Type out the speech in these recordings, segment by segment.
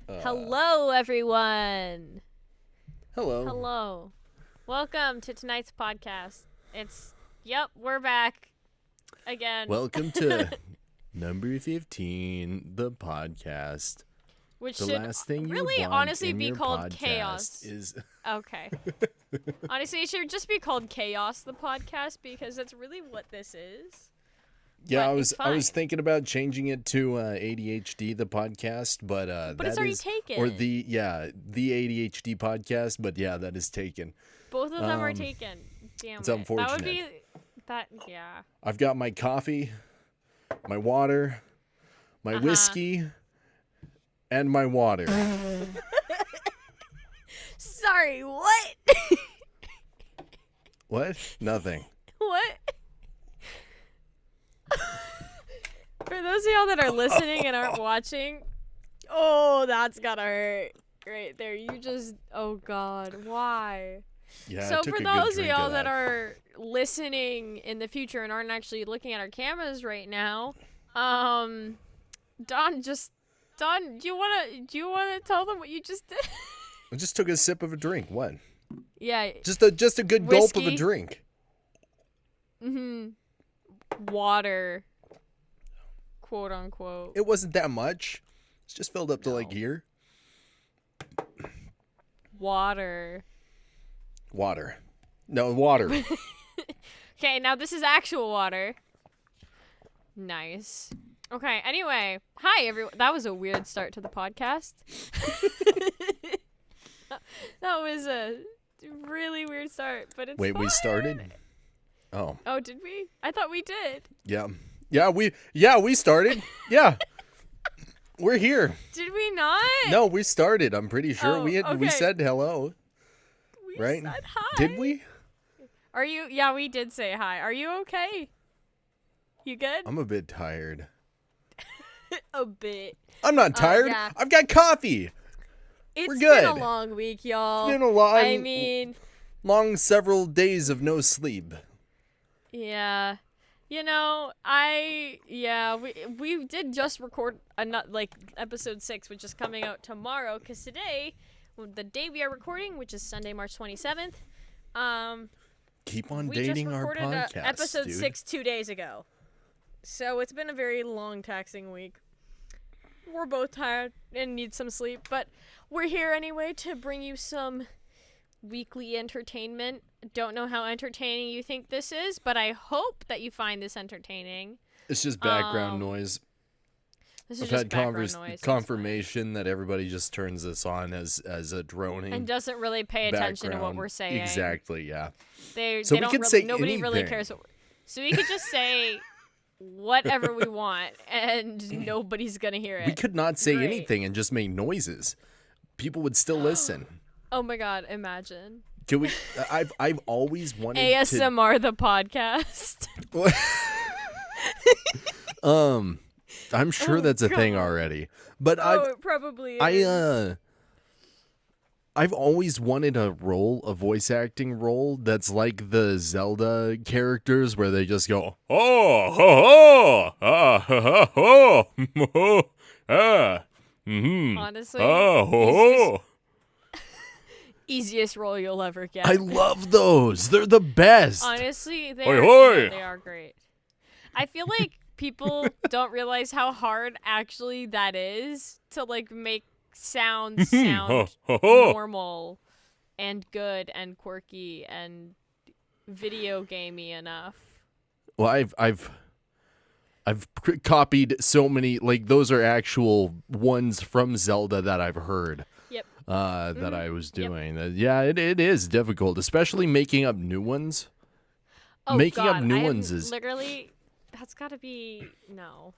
Hello, everyone. Hello. Hello. Welcome to tonight's podcast. We're back again. Welcome to number 15, the podcast. Which The should last thing really you want honestly in be your called podcast Chaos. is Okay. Honestly, it should just be called Chaos, the podcast, because that's really what this is. Yeah, But I was thinking about changing it to ADHD, the podcast, but But it's already taken. Or the ADHD podcast, but yeah, that is taken. Both of them are taken. Damn it's it. unfortunate. That would be yeah. I've got my coffee, my water, my whiskey, and my water. Sorry, what? What? Nothing. What? For those of y'all that are listening and aren't watching, oh, that's gotta hurt. Right there. Oh God, why? Yeah. So I took for a good those of drink y'all of that are listening in the future and aren't actually looking at our cameras right now, Don, do you wanna tell them what you just did? I just took a sip of a drink. What? Yeah. Just a good gulp of a drink. Water. Quote unquote. It wasn't that much. It's just filled up to like here. Water. No, water. Okay, now this is actual water. Nice. Okay, anyway. Hi, everyone. That was a weird start to the podcast. That was a really weird start, but it's Wait, fine. we started? Oh. Oh, did we? I thought we did. Yeah, we started. Yeah. We're here. Did we not? No, we started. I'm pretty sure Oh, we okay. said hello. We Right? said hi. Did we? Are you? Yeah, we did say hi. Are you okay? You good? I'm a bit tired. A bit. I'm not tired. Yeah. I've got coffee. It's We're good. been a long week, y'all. It's been a long, I mean, long several days of no sleep. yeah. You know, we did just record episode 6, which is coming out tomorrow, because today, the day we are recording, which is Sunday, March 27th, Keep on we dating just our recorded podcast, episode dude. 6 2 days ago. So it's been a very long, taxing week. We're both tired and need some sleep, but we're here anyway to bring you some weekly entertainment. Don't know how entertaining you think this is, but I hope that you find this entertaining. It's just background noise. This is I've just had background noise. confirmation that everybody just turns this on as a droning And doesn't really pay attention to what background. we're saying. Exactly, yeah. They So we don't could really, say nobody really anything. cares. So we could just say whatever we want, and nobody's gonna hear it. We could not say Great. anything and just make noises. People would still listen. Oh my God! Imagine Can we? I've always wanted ASMR the podcast. to. I'm sure that's a thing God. already. But It probably is. I've always wanted a voice acting role that's like the Zelda characters where they just go, oh, ho, ho, ah, ha, ha, ho, ho, ah, mm-hmm, Honestly, ah, ho, ho. easiest role you'll ever get. I love those. They're the best. Honestly, they Hoi, are, hoi. yeah, they are great. I feel like people don't realize how hard actually that is to like make sound ho, ho, ho. normal and good and quirky and video gamey enough. Well, I've copied so many, like those are actual ones from Zelda that I've heard. Yep. That I was doing. Yeah, it is difficult, especially making up new ones. Oh, Making God, up new I am ones is literally, that's gotta be, no.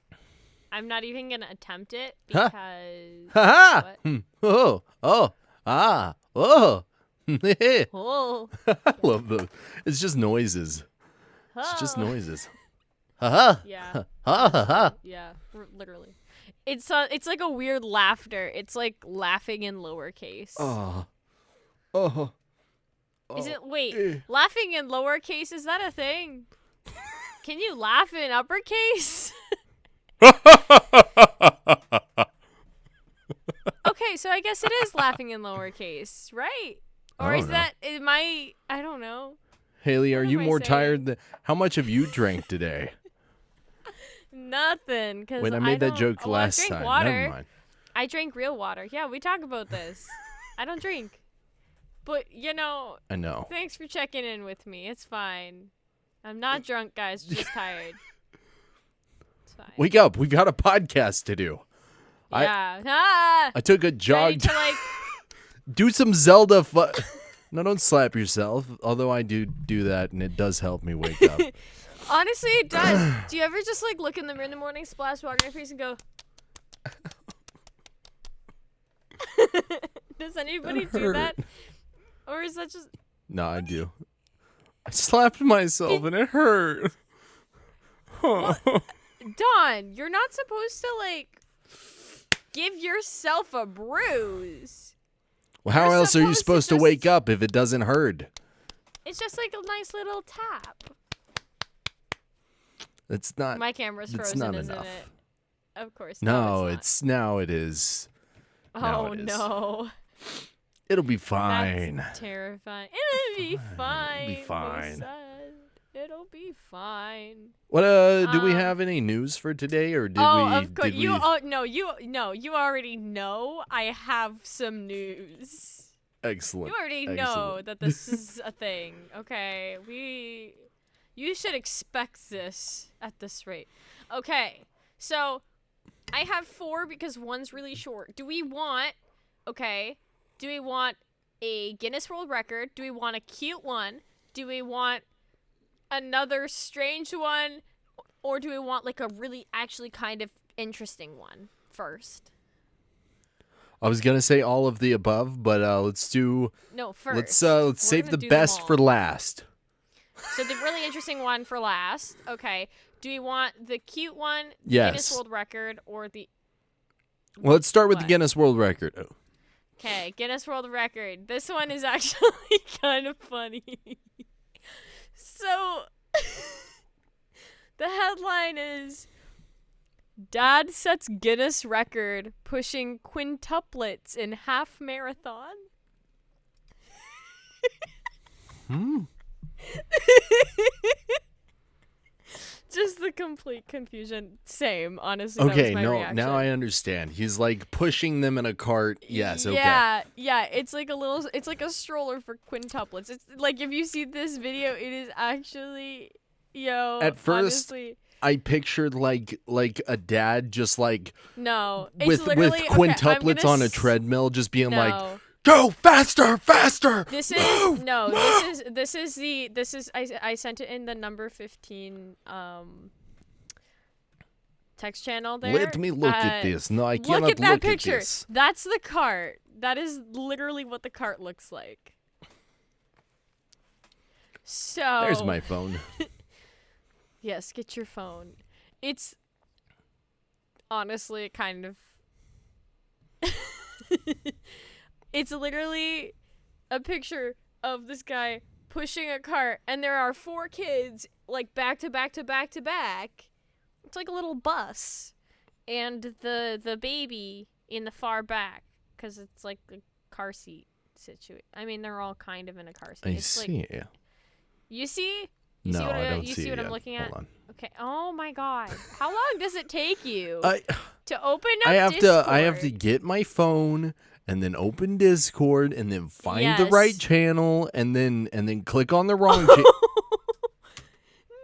I'm not even gonna attempt it Huh? because ha what? oh ah oh. Oh, I love those. It's just noises. It's just oh. noises. Ha ha. Yeah. Ha ha ha. Yeah, literally. It's like a weird laughter. It's like laughing in lowercase. Oh. Oh. Is it? Wait, eh. laughing in lowercase, is that a thing? Can you laugh in uppercase? Okay, so I guess it is laughing in lowercase, right? Or is that I don't know. Haley, What are you am I more saying? tired than how much have you drank today? Nothing, because Wait, I made that joke last I drank time. water. Never mind. I drank real water. Yeah, we talk about this. I don't drink. But, I know. thanks for checking in with me. It's fine. I'm not drunk, guys. Just tired. It's fine. Wake up. We've got a podcast to do. Yeah. I took a Ready jog. to, like, Do some Zelda No, don't slap yourself. Although I do that, and it does help me wake up. honestly, it does. Do you ever just, like, look in the mirror in the morning, splash water in your face, and go... Does anybody do that? Or is that just... No, I do. I slapped myself, and it hurt. Dawn, you're not supposed to, like, give yourself a bruise. Well, how else are you supposed to just- wake up if it doesn't hurt? It's just like a nice little tap. It's not. My camera's it's frozen, not isn't enough. it? Of course. No, it's now it is. not. now Oh it is. no. It'll be fine. That's terrifying. It'll be fine. It'll be fine. They said. It'll be fine. What do we have any news for today, or did we? Of course. Did we? You already know I have some news. Excellent. You already know Excellent. that this is a thing, okay? You should expect this at this rate. Okay, so I have 4 because one's really short. Do we want a Guinness World Record? Do we want a cute one? Do we want another strange one? Or do we want, like, a really actually kind of interesting one first? I was gonna say all of the above, but let's do. No, first. Let's We're save gonna the do them best all. for last. So the really interesting one for last. Okay. Do we want the cute one, the Yes. Guinness World Record, or the... Well, let's start with the What? Guinness World Record. Oh. Okay, Guinness World Record. This one is actually kind of funny. So, the headline is, Dad sets Guinness record pushing quintuplets in half marathon. Just the complete confusion. Same, honestly. That Okay, was my no, reaction. now I understand. He's like pushing them in a cart. Yes, okay. Yeah, it's like a stroller for quintuplets. It's like, if you see this video, it is actually, At first, honestly, I pictured like a dad just like no, it's with literally, okay, I'm quintuplets gonna on a treadmill, just being like, no. "Go faster, faster!" This move, is no. move!" This is. I sent it in the number 15 text channel there. Let me look at this. No, I cannot Look at that look picture. at this. That's the cart. That is literally what the cart looks like. So There's my phone. Yes, get your phone. It's honestly kind of it's literally a picture of this guy pushing a cart, and there are 4 kids like back to back to back to back. It's like a little bus, and the baby in the far back, because it's like a car seat situation. I mean, they're all kind of in a car seat. I It's see. Like, you see? You No, see what I don't you see see it what I'm yet. looking at? Hold on. Okay. Oh my god. How long does it take you I to open up I have Discord? to get my phone and then open Discord and then find the Yes. right channel and then click on the wrong channel.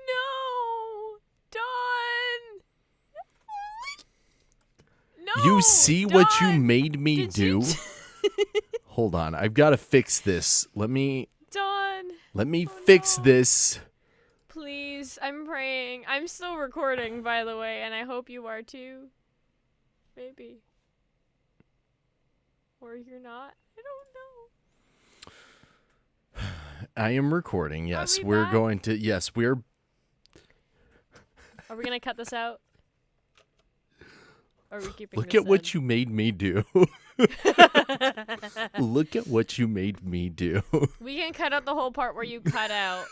No, Dawn. No. You see what you Dawn. made me Did you do? Hold on. I've got to fix this. Let me Dawn, fix no. this. please. I'm praying. I'm still recording, by the way, and I hope you are too. Maybe. Or you're not. I don't know. I am recording. Yes, we we're back? going to. Yes, we're. Are we gonna cut this out? Or are we keeping Look this at what you made me do. Look at what you made me do. We can cut out the whole part where you cut out,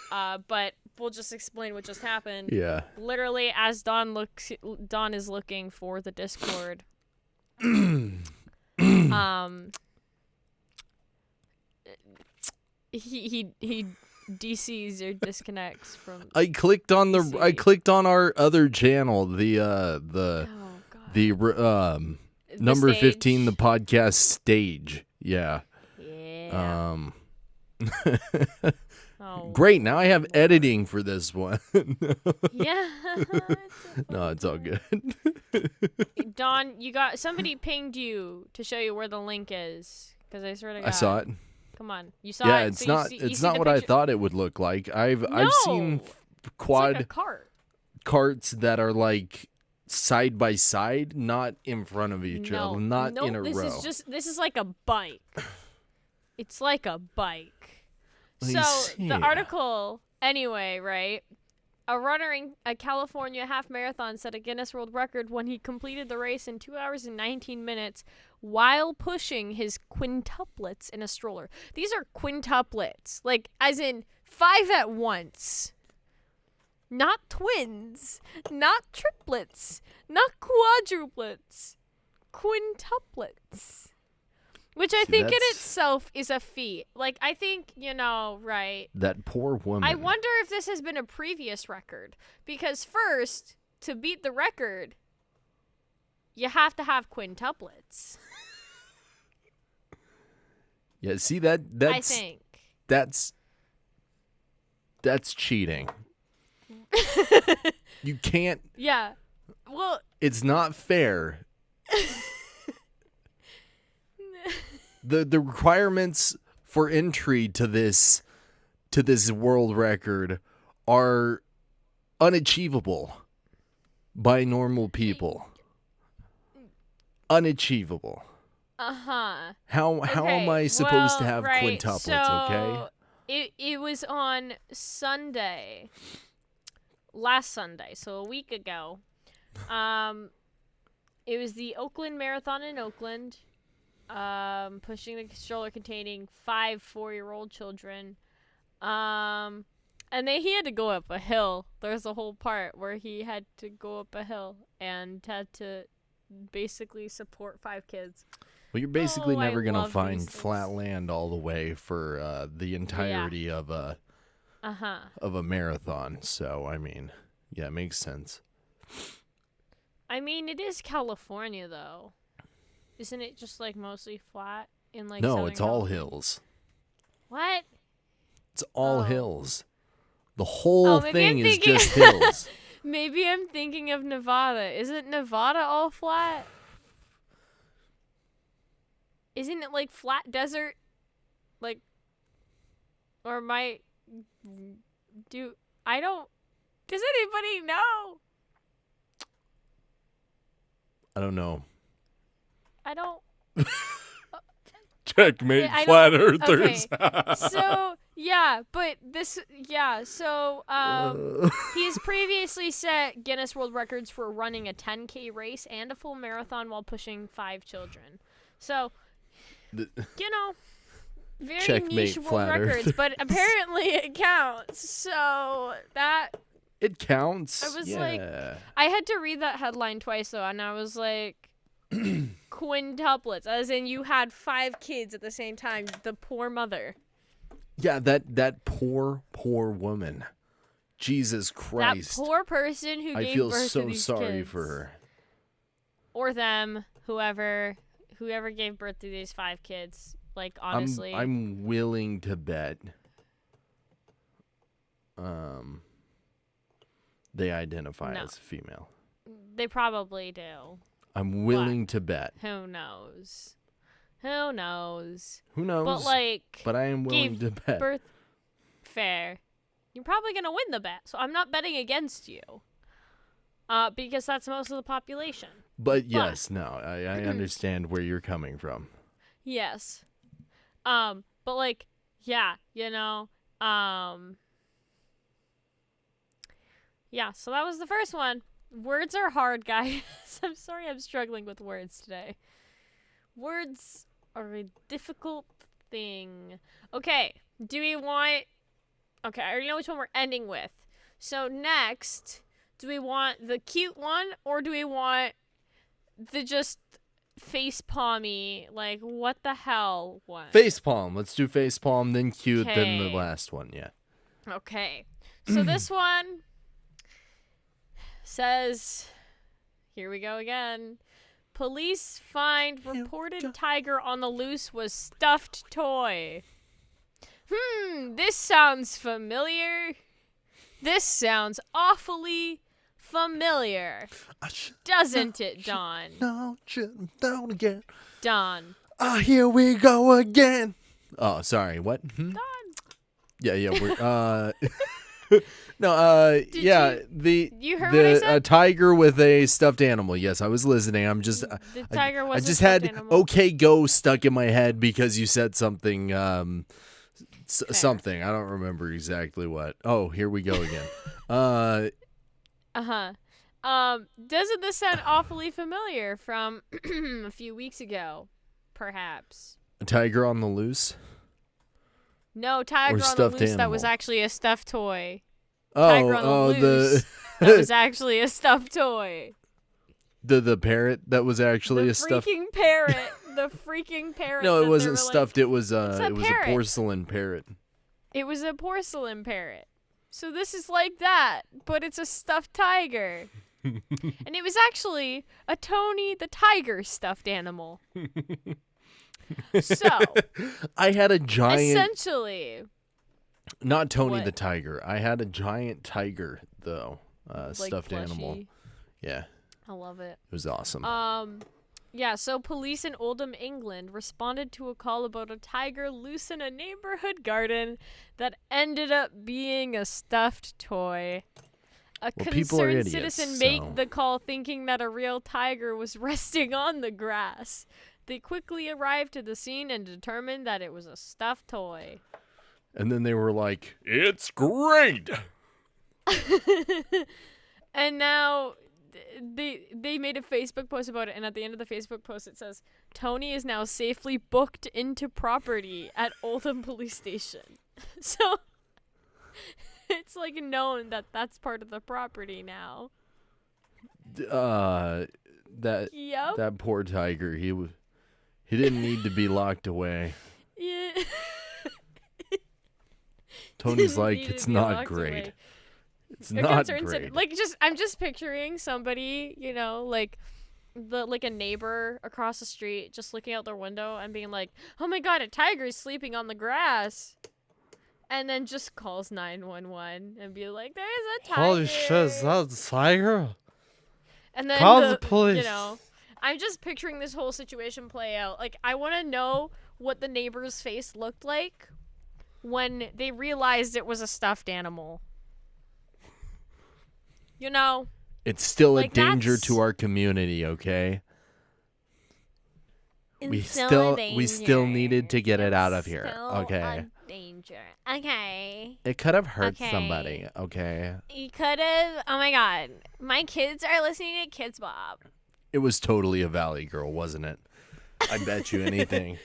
but we'll just explain what just happened. Yeah. Literally, as Dawn is looking for the Discord. he DCs or disconnects from. I clicked on our other channel, the Oh God. the The number stage. 15, the podcast stage. Yeah. Yeah. Oh. Great. Now I have editing for this one. Yeah. No, it's all good. Don, somebody pinged you to show you where the link is. Because I swear to God. I saw it. Come on, you saw it. Yeah, it's not. It's not what I thought it would look like. I've seen quad It's like a cart. carts that are like side by side, not in front of each other, not in a row. This is like a bike. It's like a bike. Let me see. The article, anyway, right? A California half marathon set a Guinness World Record when he completed the race in 2 hours and 19 minutes while pushing his quintuplets in a stroller. These are quintuplets, like as in 5 at once. Not twins, not triplets, not quadruplets, quintuplets. Which I think in itself is a feat. Like, I think, right? That poor woman. I wonder if this has been a previous record. Because first, to beat the record, you have to have quintuplets. Yeah, see that's I think. That's cheating. You can't. Yeah. Well, it's not fair. The requirements for entry to this world record are unachievable by normal people. Unachievable. Uh-huh. How am I supposed to have quintuplets, okay? It was on Sunday. Last Sunday, so a week ago. It was the Oakland Marathon in Oakland. Pushing the stroller containing 5 4-year-old children. And he had to go up a hill. There's a whole part where he had to go up a hill and had to basically support 5 kids. Well, you're basically never going to find flat land all the way for the entirety of a marathon. So, I mean, yeah, it makes sense. I mean, it is California, though. Isn't it just, like, mostly flat in, like, No, Southern it's all California? hills. What? It's all hills. The whole thing is thinking... just hills. Maybe I'm thinking of Nevada. Isn't Nevada all flat? Isn't it, like, flat desert? Like, or I don't... Does anybody know? I don't know. I don't... Checkmate, flat earthers. Okay. So, he's previously set Guinness World Records for running a 10K race and a full marathon while pushing 5 children. So, very Checkmate, niche world flat records, earth. but apparently it counts. So, it counts. I was like, I had to read that headline twice, though, and I was like, quintuplets, as in you had 5 kids at the same time. The poor mother. Yeah, that poor woman. Jesus Christ. That poor person who gave birth to these kids. I feel so sorry for her. Or them, whoever gave birth to these 5 kids. Like, honestly. I'm willing to bet they identify as female. They probably do. I'm willing to bet. Who knows? Who knows? But I am willing to bet. Fair. You're probably going to win the bet, so I'm not betting against you. Because that's most of the population. But yes, I understand where you're coming from. Yes. But like, yeah, yeah, so that was the first one. Words are hard, guys. I'm sorry I'm struggling with words today. Words are a difficult thing. Okay, I already know which one we're ending with. So next, do we want the cute one, or do we want the just face palmy, like what the hell one. Facepalm. Let's do facepalm, then cute, then the Okay. last one. Yeah. Okay. So this one says, here we go again. Police find reported tiger on the loose was stuffed toy. This sounds familiar. This sounds awfully familiar. Doesn't it, Don? No, down again. Don. Here we go again. Oh, sorry. What? Don. Yeah, we're no, yeah, you heard what I said? A tiger with a stuffed animal. Yes, I was listening. I'm just The tiger was I just a stuffed had animal. okay go stuck in my head because you said something something. I don't remember exactly what. Oh, here we go again. Doesn't this sound awfully familiar from a few weeks ago, perhaps? A tiger on the loose? No, tiger on the stuffed loose that was animal? actually a stuffed toy. Oh, Tiger on the loose that was actually a stuffed toy. the parrot that was actually a stuffed. The freaking parrot. No, that it they wasn't were stuffed. It was a a parrot. porcelain parrot. It was a porcelain parrot. So this is like that, but it's a stuffed tiger. And it was actually a Tony the Tiger stuffed animal. So, I had a giant. essentially, Not Tony What? the Tiger. I had a giant tiger though, like stuffed animal. plushie. Yeah, I love it. it was awesome. Yeah, so police in Oldham, England responded to a call about a tiger loose in a neighborhood garden that ended up being a stuffed toy. A Well, people are concerned idiots, citizen so- made the call thinking that a real tiger was resting on the grass. They quickly arrived to the scene and determined that it was a stuffed toy. And then they were like, "It's great." And now they made a Facebook post about it, and at the end of the Facebook post it says, Tony is now safely booked into property at Oldham Police Station. So it's like known that that's part of the property now. That Yep. that poor tiger. He didn't need to be locked away. Yeah. Tony's Didn't like, need to it's be not locked great. away. It's A not concerned great. I'm just picturing somebody, like a neighbor across the street just looking out their window and being like, "Oh my god, a tiger is sleeping on the grass." And then just calls 911 and be like, "There's a tiger." Holy shit, is that a tiger? And then Call the police. I'm just picturing this whole situation play out. Like, I want to know what the neighbor's face looked like when they realized it was a stuffed animal. You know? It's still Like, a danger that's- to our community, okay? We It's still a we still danger. needed to get it out of It's here. still Okay. a danger. Okay. It could have hurt Okay. somebody, okay? You could have. Oh my god. My kids are listening to Kids Bob. It was totally a Valley Girl, wasn't it? I bet you anything.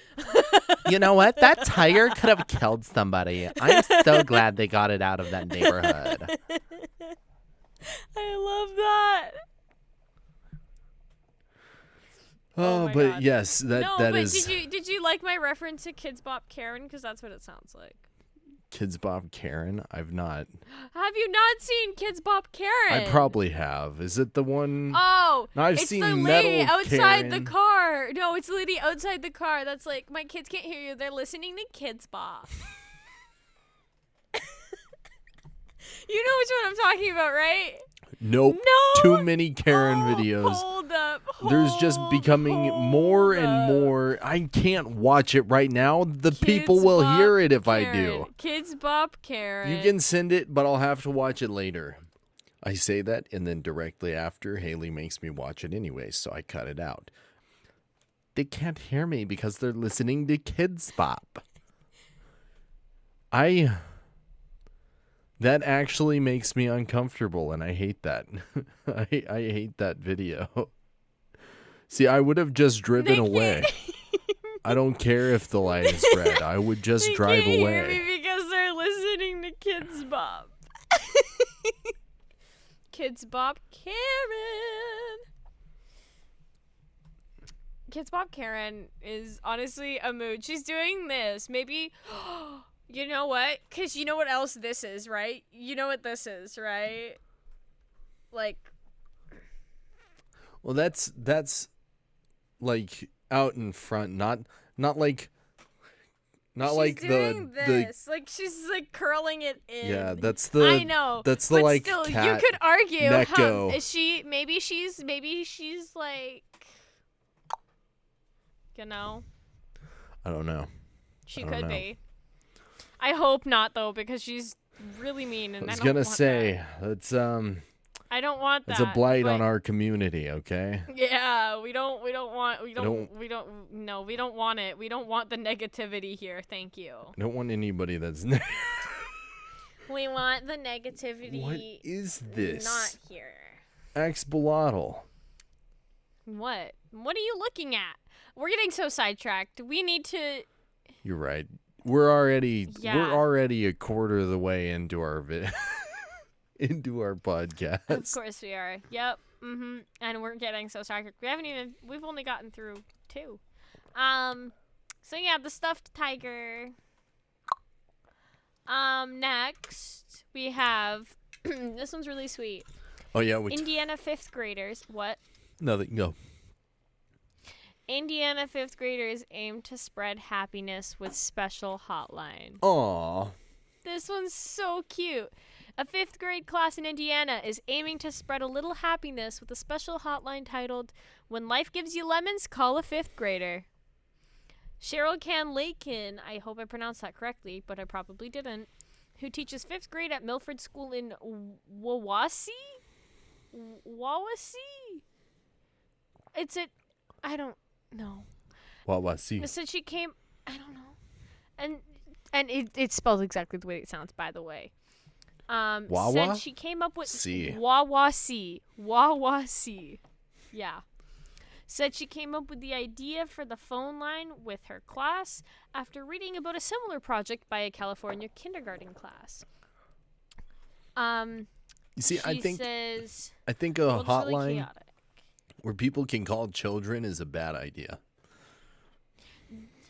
You know what? That tiger could have killed somebody. I'm so glad they got it out of that neighborhood. I love that. Oh, my but God. yes, that but is did you like my reference to Kids Bop Karen? Because that's what it sounds like. Kids Bob Karen. I've not. Have you not seen Kids Bop Karen? I probably have. Is it the one? Oh, No, I've it's seen the lady Metal outside the Karen. car. No, it's the lady outside the car. That's like, my kids can't hear you. They're listening to Kids Bop. You know which one I'm talking about, right? Nope. No. Too many Karen videos. Hold up. There's just becoming more and up. more. I can't watch it right now. The Kids people will Bop hear it if I Karen. do. Kids Bop Karen. You can send it, but I'll have to watch it later. I say that, and then directly after, Haley makes me watch it anyway, so I cut it out. They can't hear me because they're listening to Kids Bop. That actually makes me uncomfortable, and I hate that. I hate that video. See, I would have just driven They away. I don't care if the light is red. I would just They drive can't away. hear me because they're listening to Kids Bop. Kids Bop Karen. Kids Bop Karen is honestly a mood. She's doing this. Maybe, you know what? Because you know what else this is, right? You know what this is, right? Like. Well, that's like out in front, not like. Not she's like doing the this. Like she's like curling it in. yeah, that's the I know. that's the but like still, cat you could argue. necko. Is she? Maybe she's like. You know. I don't know. She I don't could know. be. I hope not though, because she's really mean, and I was don't gonna want say that's I don't want that. it's a blight but on our community. Okay. Yeah, we don't want it. We don't want the negativity here. Thank you. I don't want anybody that's. We want the negativity. What is this? Not here. Axolotl. What? What are you looking at? We're getting so sidetracked. We need to. You're right. We're already Yeah. a quarter of the way into our into our podcast. Of course we are. Yep. And we're getting so sidetracked. We've only gotten through 2. So yeah, the stuffed tiger. Next we have this one's really sweet. Oh yeah, Indiana 5th graders. What? nothing. No. Indiana 5th graders aim to spread happiness with special hotline. Aw. This one's so cute. A 5th grade class in Indiana is aiming to spread a little happiness with a special hotline titled, "When Life Gives You Lemons, Call a 5th Grader." Cheryl Can-Lakin, I hope I pronounced that correctly, but I probably didn't, who teaches 5th grade at Milford School in Wawasee? I don't know. Wawasee. It said she came, I don't know. And it's spelled exactly the way it sounds, by the way. Wawa? Said she came up with C. Wawasee. Yeah. Said she came up with the idea for the phone line with her class after reading about a similar project by a California kindergarten class. You see, I think a well, it's really hotline chaotic. where people can call children is a bad idea.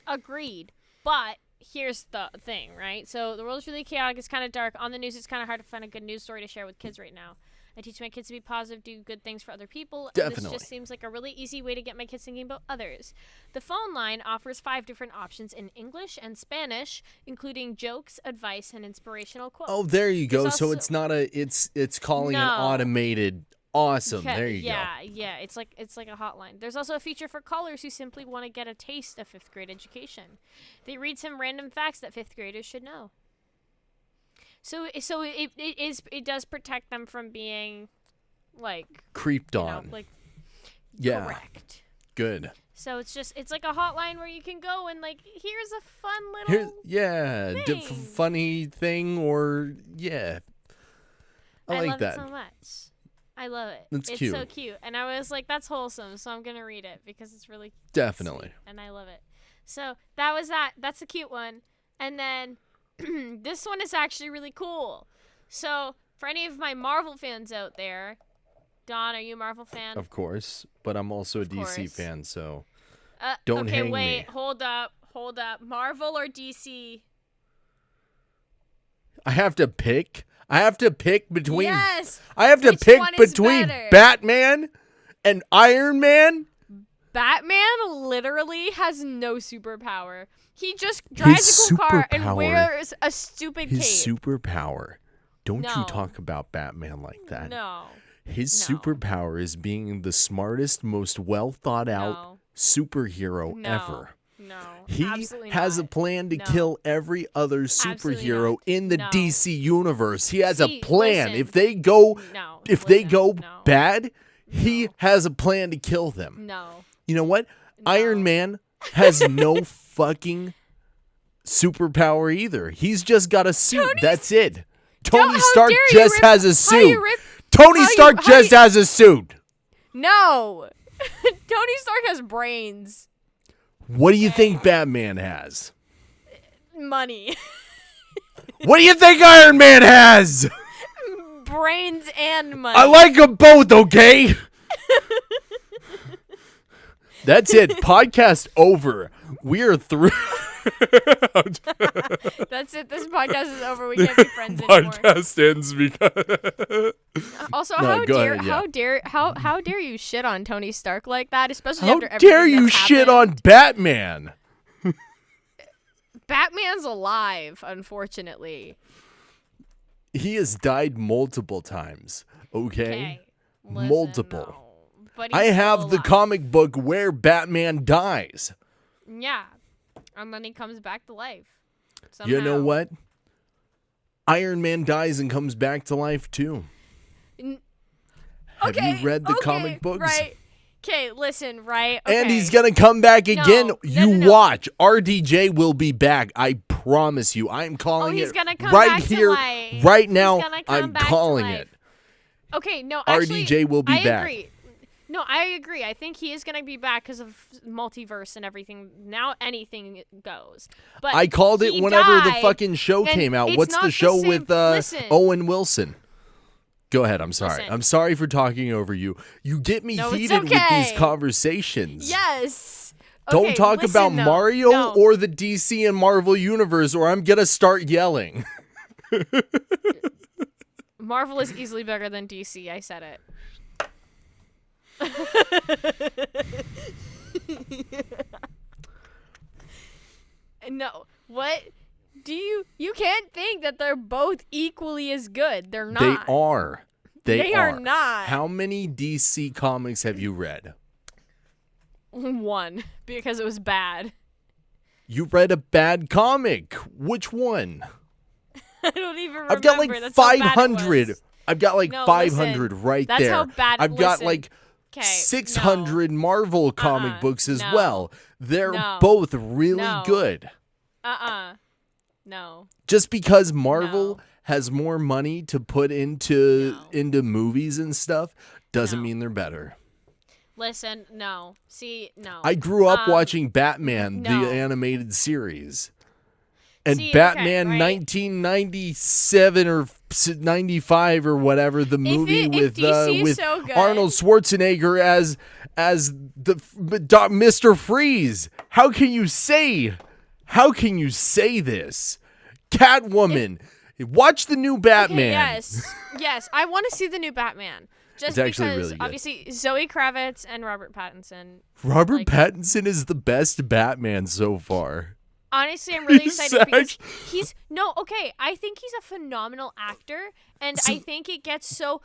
Agreed. But here's the thing, right? So the world's really chaotic. It's kind of dark. On the news, it's kind of hard to find a good news story to share with kids right now. I teach my kids to be positive, do good things for other people. Definitely. And this just seems like a really easy way to get my kids thinking about others. The phone line offers 5 different options in English and Spanish, including jokes, advice, and inspirational quotes. Oh, there you go. There's So also- it's not it's calling an No. automated. Awesome. There you go. Yeah. It's like a hotline. There's also a feature for callers who simply want to get a taste of 5th grade education. They read some random facts that 5th graders should know. So it does protect them from being like Creeped you on. know, like Yeah. correct. Good. So it's like a hotline where you can go and like here's a fun little Here's thing. funny thing or yeah. I like love that. it so much. I love it. That's it's cute. so cute. And I was like, that's wholesome, so I'm gonna read it because it's really Definitely. sweet, and I love it. So that was that. That's a cute one. And then this one is actually really cool. So for any of my Marvel fans out there, Don, are you a Marvel fan? Of course, but I'm also a DC course. fan, so don't okay, hang wait, me. hold up. Marvel or DC? I have to pick between Yes. I have to Which pick one is between better? Batman and Iron Man. Batman literally has no superpower. He just drives a cool car and superpower- wears a stupid His cape. superpower. Don't No. you talk about Batman like that. No. His No. superpower is being the smartest, most well thought out No. superhero No. ever. No. He absolutely has a not. plan to No. kill every other Absolutely superhero not. in the No. DC universe. He has See, a plan. listen. If they go No. they listen, go no. bad, he No. has a plan to kill them. No. You know what? No. Iron Man has no fucking superpower either. He's just got a suit. That's it. Tony how Stark dare you just rip- has a how you suit. rip- Tony how you- Stark how just you- has a suit. No. Tony Stark has brains. What do you think Batman has? Money. What do you think Iron Man has? Brains and money. I like them both, okay? That's it. Podcast over. We are through. That's it. This podcast is over. We can't be friends anymore. Podcast ends because. Also, No, how go dare ahead, yeah. how dare you shit on Tony Stark like that, especially How after everything dare you that's shit happened? on Batman? Batman's alive, unfortunately. He has died multiple times. Okay. Listen, Multiple. no, but I he's have still the alive. comic book where Batman dies. Yeah, and then he comes back to life. You know somehow. what? Iron Man dies and comes back to life too. Have Okay, you read the okay, comic books? Right. Okay, listen, right? Okay. And he's gonna come back again. No, You no. watch. RDJ will be back. I promise you. I'm calling he's it gonna come right back to here, life. right He's now. gonna come I'm back to calling life. it. Okay, no, actually, RDJ will be I back. agree. No, I agree. I think he is going to be back because of multiverse and everything. Now anything goes. But I called it he whenever the died, fucking show and came out. it's What's not the show same- with listen. Owen Wilson? Go ahead. I'm sorry. Listen. I'm sorry for talking over you. You get me No, it's heated with okay. these conversations. Yes. Don't Okay, talk listen, about though. Mario No. or the DC and Marvel universe, or I'm gonna start yelling. Marvel is easily bigger than DC. I said it. No. What? You can't think that they're both equally as good. They're not. They are. They are not. How many DC comics have you read? One, because it was bad. You read a bad comic. Which one? I don't even remember. I've got like That's how bad it 500. was. I've got like No, 500 listen. right That's there. how bad- I've got listen. like 'Kay, 600 Marvel comic books as no, well. They're no, both really no. good. No. Just because Marvel No. has more money to put into No. movies and stuff doesn't No. mean they're better. Listen, no. See, no. I grew up watching Batman, no. the animated series. And See, okay, Batman right. 1997 or 95 or whatever, the movie if DC is with so good- Arnold Schwarzenegger as the Mr. Freeze. How can you say this? Catwoman. Watch the new Batman. Okay, yes. I want to see the new Batman. Just It's actually because, really good. obviously, Zoe Kravitz and Robert Pattinson. Robert like- Pattinson is the best Batman so far. Honestly, I'm really He's excited because act- I think he's a phenomenal actor, and I think it gets so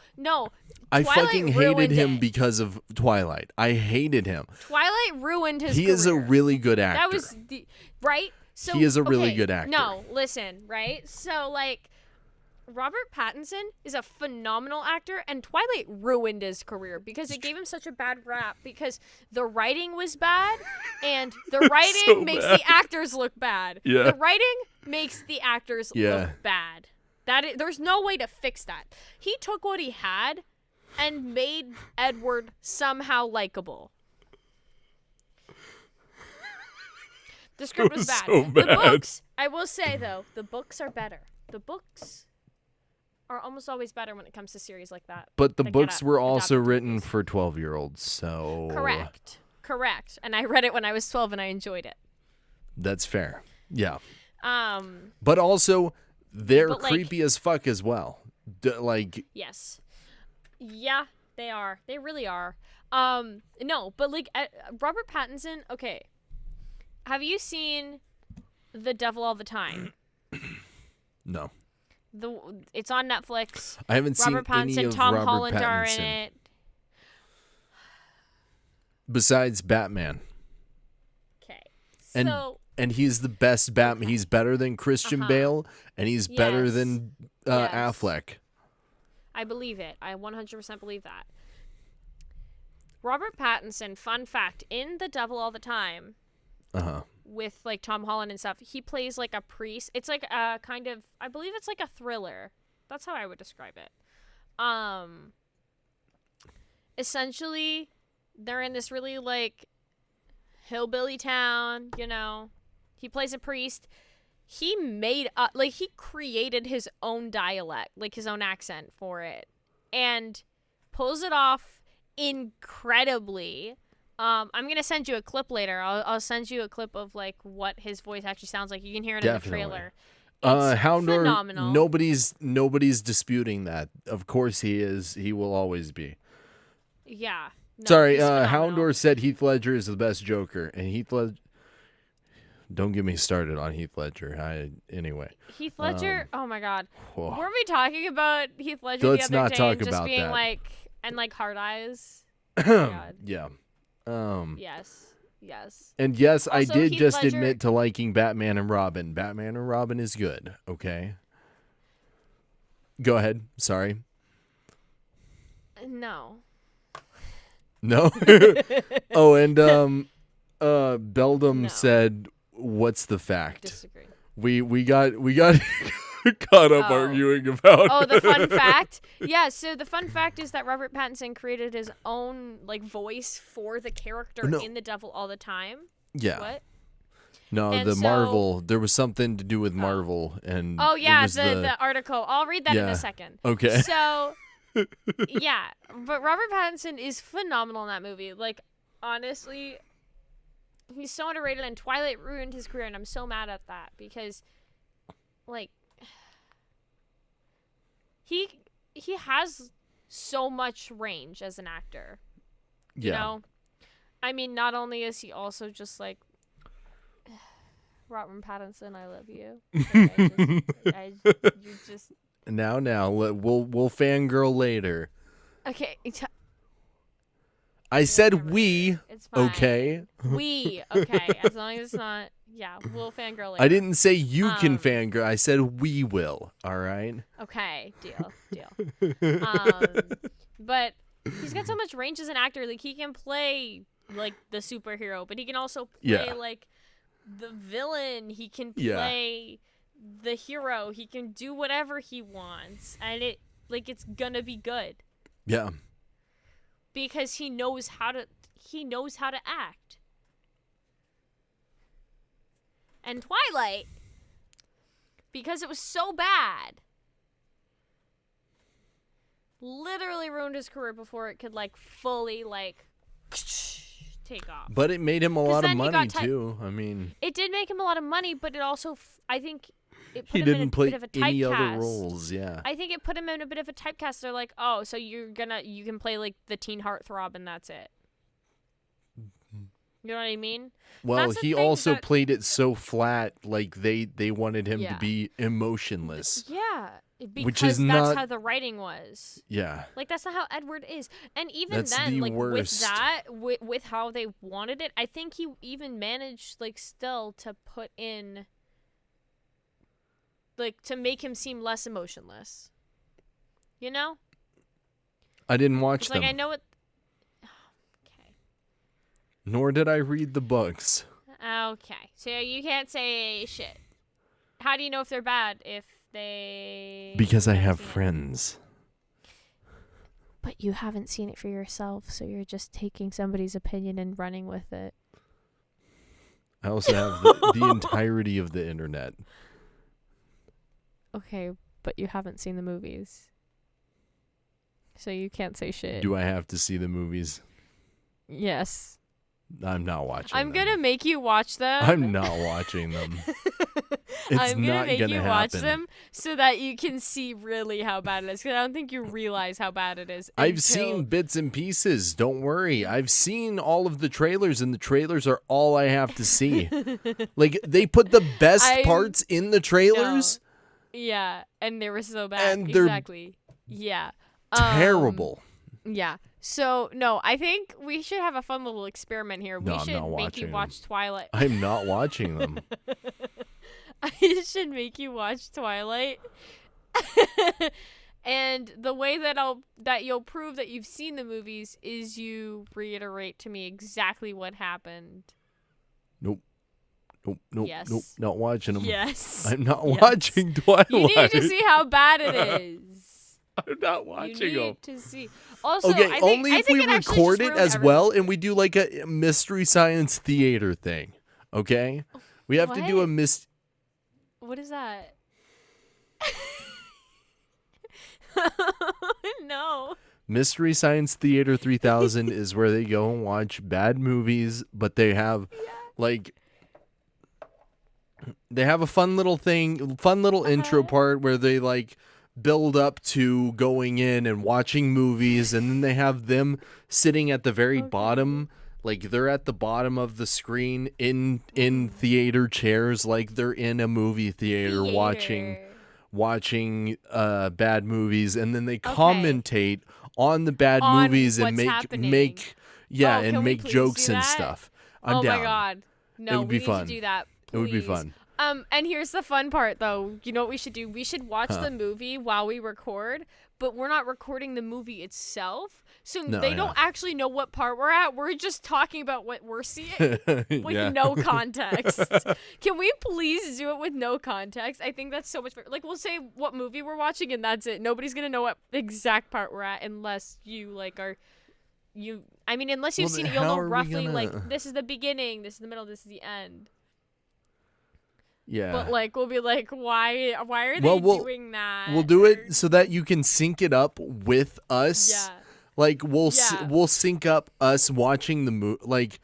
I Twilight fucking hated ruined him it. because of Twilight. I hated him. Twilight ruined his He career. is a really good actor. That was the right. So He is a really okay, good actor. No, listen, right? So like, Robert Pattinson is a phenomenal actor, and Twilight ruined his career because it gave him such a bad rap because the writing was bad, and the writing so makes bad. the actors look bad. Yeah. The writing makes the actors Yeah. look bad. There's no way to fix that. He took what he had and made Edward somehow likable. The script was bad. so The bad. books, I will say though, the books are better. The books are almost always better when it comes to series like that. But the that get books were adapted also to written movies. for 12-year-olds, so Correct. And I read it when I was 12 and I enjoyed it. that's fair. Yeah. Um, But also, they're But, like- creepy as fuck as well. Like, yes. Yeah, they are. They really are. No, but like Robert Pattinson, okay. Have you seen The Devil All the Time? no. It's on Netflix. I haven't Robert seen any Pattinson, of Tom Robert Holland Pattinson are in it. besides Batman. Okay. And So and he's the best Batman. He's better than Christian Bale, and he's better Yes. than Yes. Affleck. I believe it. I 100% believe that. Robert Pattinson, fun fact, in The Devil All the Time, Uh-huh. with like Tom Holland and stuff, he plays like a priest. It's like a kind of, I believe it's like a thriller. That's how I would describe it. Essentially, they're in this really like hillbilly town, you know. He plays a priest. He made up, like, he created his own dialect, like his own accent for it, and pulls it off incredibly. I'm gonna send you a clip later. I'll send you a clip of like what his voice actually sounds like. You can hear it Definitely. in the trailer. It's Houndor, phenomenal. nobody's disputing that. Of course he is. He will always be. Yeah. No, Sorry, he's phenomenal. Houndor said Heath Ledger is the best Joker, and Heath Ledger. Don't get me started on Heath Ledger. Anyway. Heath Ledger. Oh my God. Whoa. Were we talking about Heath Ledger Let's the other not day talk and just about being that. like hard eyes? Oh my God. Yeah. Yes. And yes, I Also, did Heath just Ledger- admit to liking Batman and Robin. Batman and Robin is good. Okay. Go ahead. Sorry. No. No. Oh, and Beldum No. said, "What's the fact?" Disagree. We got caught up Oh. arguing about. Oh, the fun fact? Yeah, so the fun fact is that Robert Pattinson created his own like voice for the character No. in The Devil All the Time. Yeah. What? No, And the so- Marvel. There was something to do with Marvel, and Oh it yeah, was the article. I'll read that in Yeah. a second. Okay. So yeah, but Robert Pattinson is phenomenal in that movie. Like honestly, he's so underrated, and Twilight ruined his career, and I'm so mad at that because like he has so much range as an actor. You Yeah. know? I mean, not only is he also just like Robert Pattinson, I love you. Like, you just Now, we'll fangirl later. okay. I said Whatever. we. It's fine. Okay. We okay. As long as it's not. Yeah, we'll fangirl later. I didn't say you can Um, fangirl. I said we will. All right. Okay, deal. But he's got so much range as an actor. Like he can play like the superhero, but he can also play Yeah. like the villain. He can Yeah. play the hero. He can do whatever he wants, and it's gonna be good Yeah. because he knows how to act. And Twilight, because it was so bad, literally ruined his career before it could like fully like take off. But it made him a lot of then he money got too. I mean, It did make him a lot of money, but it also I think it put he him in a didn't play bit of a any typecast. other roles. Yeah. I think it put him in a bit of a typecast. They're like, oh, so you can play like the teen heartthrob and that's it. You know what I mean? Well, That's the he thing also that- played it so flat, like they wanted him to Yeah. be emotionless. Yeah, because Which is that's not- how the writing was. Yeah. Like that's not how Edward is, and even That's then, the like worst. with that, with how they wanted it, I think he even managed, like, still to put in, like, to make him seem less emotionless. You know, I didn't watch it's them. like I know it. Okay, Nor did I read the books. okay, so you can't say shit. How do you know if they're bad if they? Because I haven't have seen it? friends. But you haven't seen it for yourself, so you're just taking somebody's opinion and running with it. I also have the entirety of the internet. Okay, but you haven't seen the movies. So you can't say shit. Do I have to see the movies? Yes. I'm not watching I'm them. gonna make you watch them. I'm not watching them. It's I'm gonna not make gonna you watch happen. them so that you can see really how bad it is. Because I don't think you realize how bad it is. I've until- seen bits and pieces. Don't worry. I've seen all of the trailers, and the trailers are all I have to see. Like, they put the best I'm- parts in the trailers. Yeah, and they were so bad. And they're exactly. Yeah. Terrible. Yeah. So no, I think we should have a fun little experiment here. No, We I'm should not make watching you them. watch Twilight. I'm not watching them. I should make you watch Twilight. And the way that you'll prove that you've seen the movies is you reiterate to me exactly what happened. Nope. Yes. Nope. Not watching them. Yes. I'm not Yes. watching Twilight. You need to see how bad it is. I'm not You watching them. need to see. Also, Okay, I think, only I if think we it actually record just it ruined as well everyone's- and we do like a mystery science theater thing. Okay? We have to do a What? What is that? No. Mystery Science Theater 3000 is where they go and watch bad movies, but they have like they have a fun little intro part where they like build up to going in and watching movies, and then they have them sitting at the very bottom, like they're at the bottom of the screen in theater chairs, like they're in a movie theater watching bad movies, and then they commentate on the bad movies and make jokes and stuff. I'm down. My god. No, would be we fun. need to do that. Please. It would be fun. And here's the fun part though. You know what we should do? We should watch the movie while we record, but we're not recording the movie itself. So they don't actually know what part we're at. We're just talking about what we're seeing with no context. Can we please do it with no context? I think that's so much better. Like, we'll say what movie we're watching and that's it. Nobody's going to know what exact part we're at unless you like are unless you've seen it, you'll know roughly like this is the beginning, this is the middle, this is the end. Yeah. But like we'll be like, why are they doing that? We'll do it so that you can sync it up with us. Yeah. Like we'll sync up us watching the movie. Like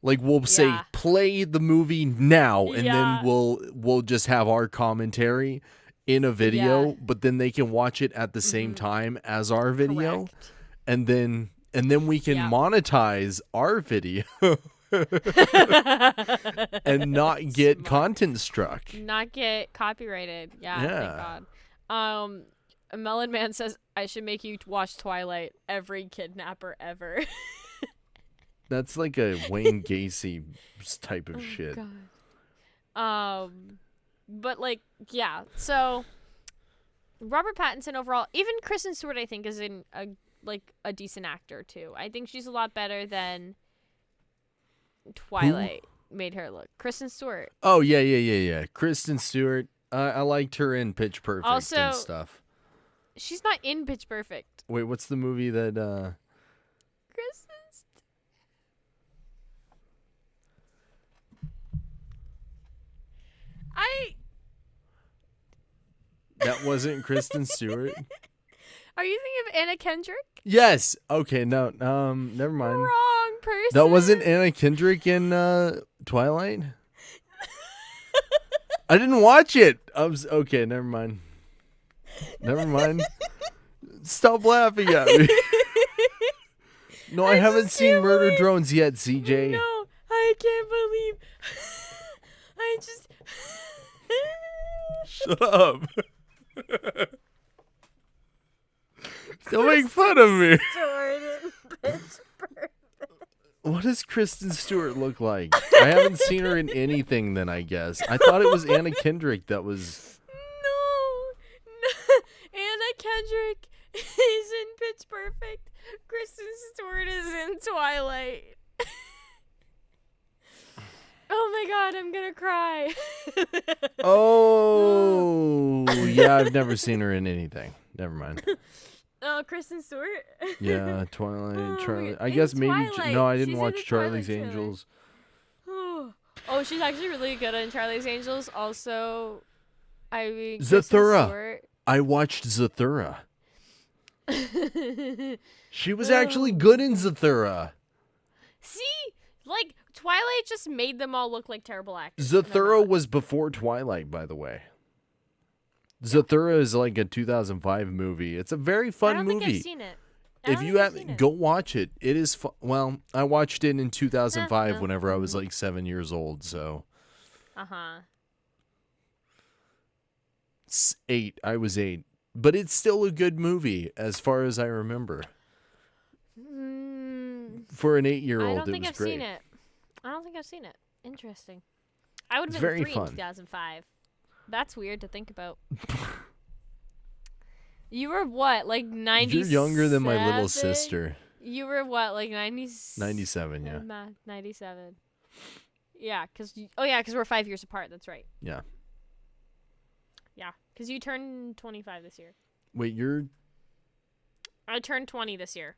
we'll say play the movie now, and then we'll just have our commentary in a video. But then they can watch it at the same time as our video. Correct. and then we can monetize our video. And not get content struck. Not get copyrighted. Yeah. Thank God. Melon Man says I should make you watch Twilight every kidnapper ever. That's like a Wayne Gacy type of shit. God. But like, yeah. So Robert Pattinson overall, even Kristen Stewart, I think is a decent actor too. I think she's a lot better than Twilight made her look. Kristen Stewart. Oh yeah. Kristen Stewart. I liked her in Pitch Perfect and stuff. She's not in Pitch Perfect. Wait, what's the movie that? Kristen. That wasn't Kristen Stewart. Are you thinking of Anna Kendrick? Yes. Okay. No. Never mind. Wrong person. That wasn't Anna Kendrick in Twilight. I didn't watch it. Okay. Never mind. Stop laughing at me. No, I haven't seen Murder Drones yet, CJ. No, I can't believe. I just. Shut up. Don't make fun of me. What does Kristen Stewart look like? I haven't seen her in anything then, I guess. I thought it was Anna Kendrick that was... No. Anna Kendrick is in Pitch Perfect. Kristen Stewart is in Twilight. Oh my god, I'm gonna cry. Oh, yeah, I've never seen her in anything. Never mind. Oh, Kristen Stewart? Yeah, Twilight, Charlie. I guess maybe. No, I didn't watch Charlie's Angels. Oh, she's actually really good in Charlie's Angels. Also, Zathura. I watched Zathura. She was actually good in Zathura. See? Like, Twilight just made them all look like terrible actors. Zathura was before Twilight, by the way. Zathura is like a 2005 movie. It's a very fun movie. I don't think I've seen it. If you haven't, go watch it. It is fun. Well, I watched it in 2005 whenever I was like 7 years old, so. 8. I was 8. But it's still a good movie as far as I remember. For an 8-year-old, it was great. I don't think I've seen it. Interesting. I would have been 3 in 2005. That's weird to think about. You were what, like 97? You're younger than my little sister. You were what, like 97, yeah. 97. Yeah, because we're 5 years apart. That's right. Yeah. Yeah, because you turned 25 this year. Wait, I turned 20 this year.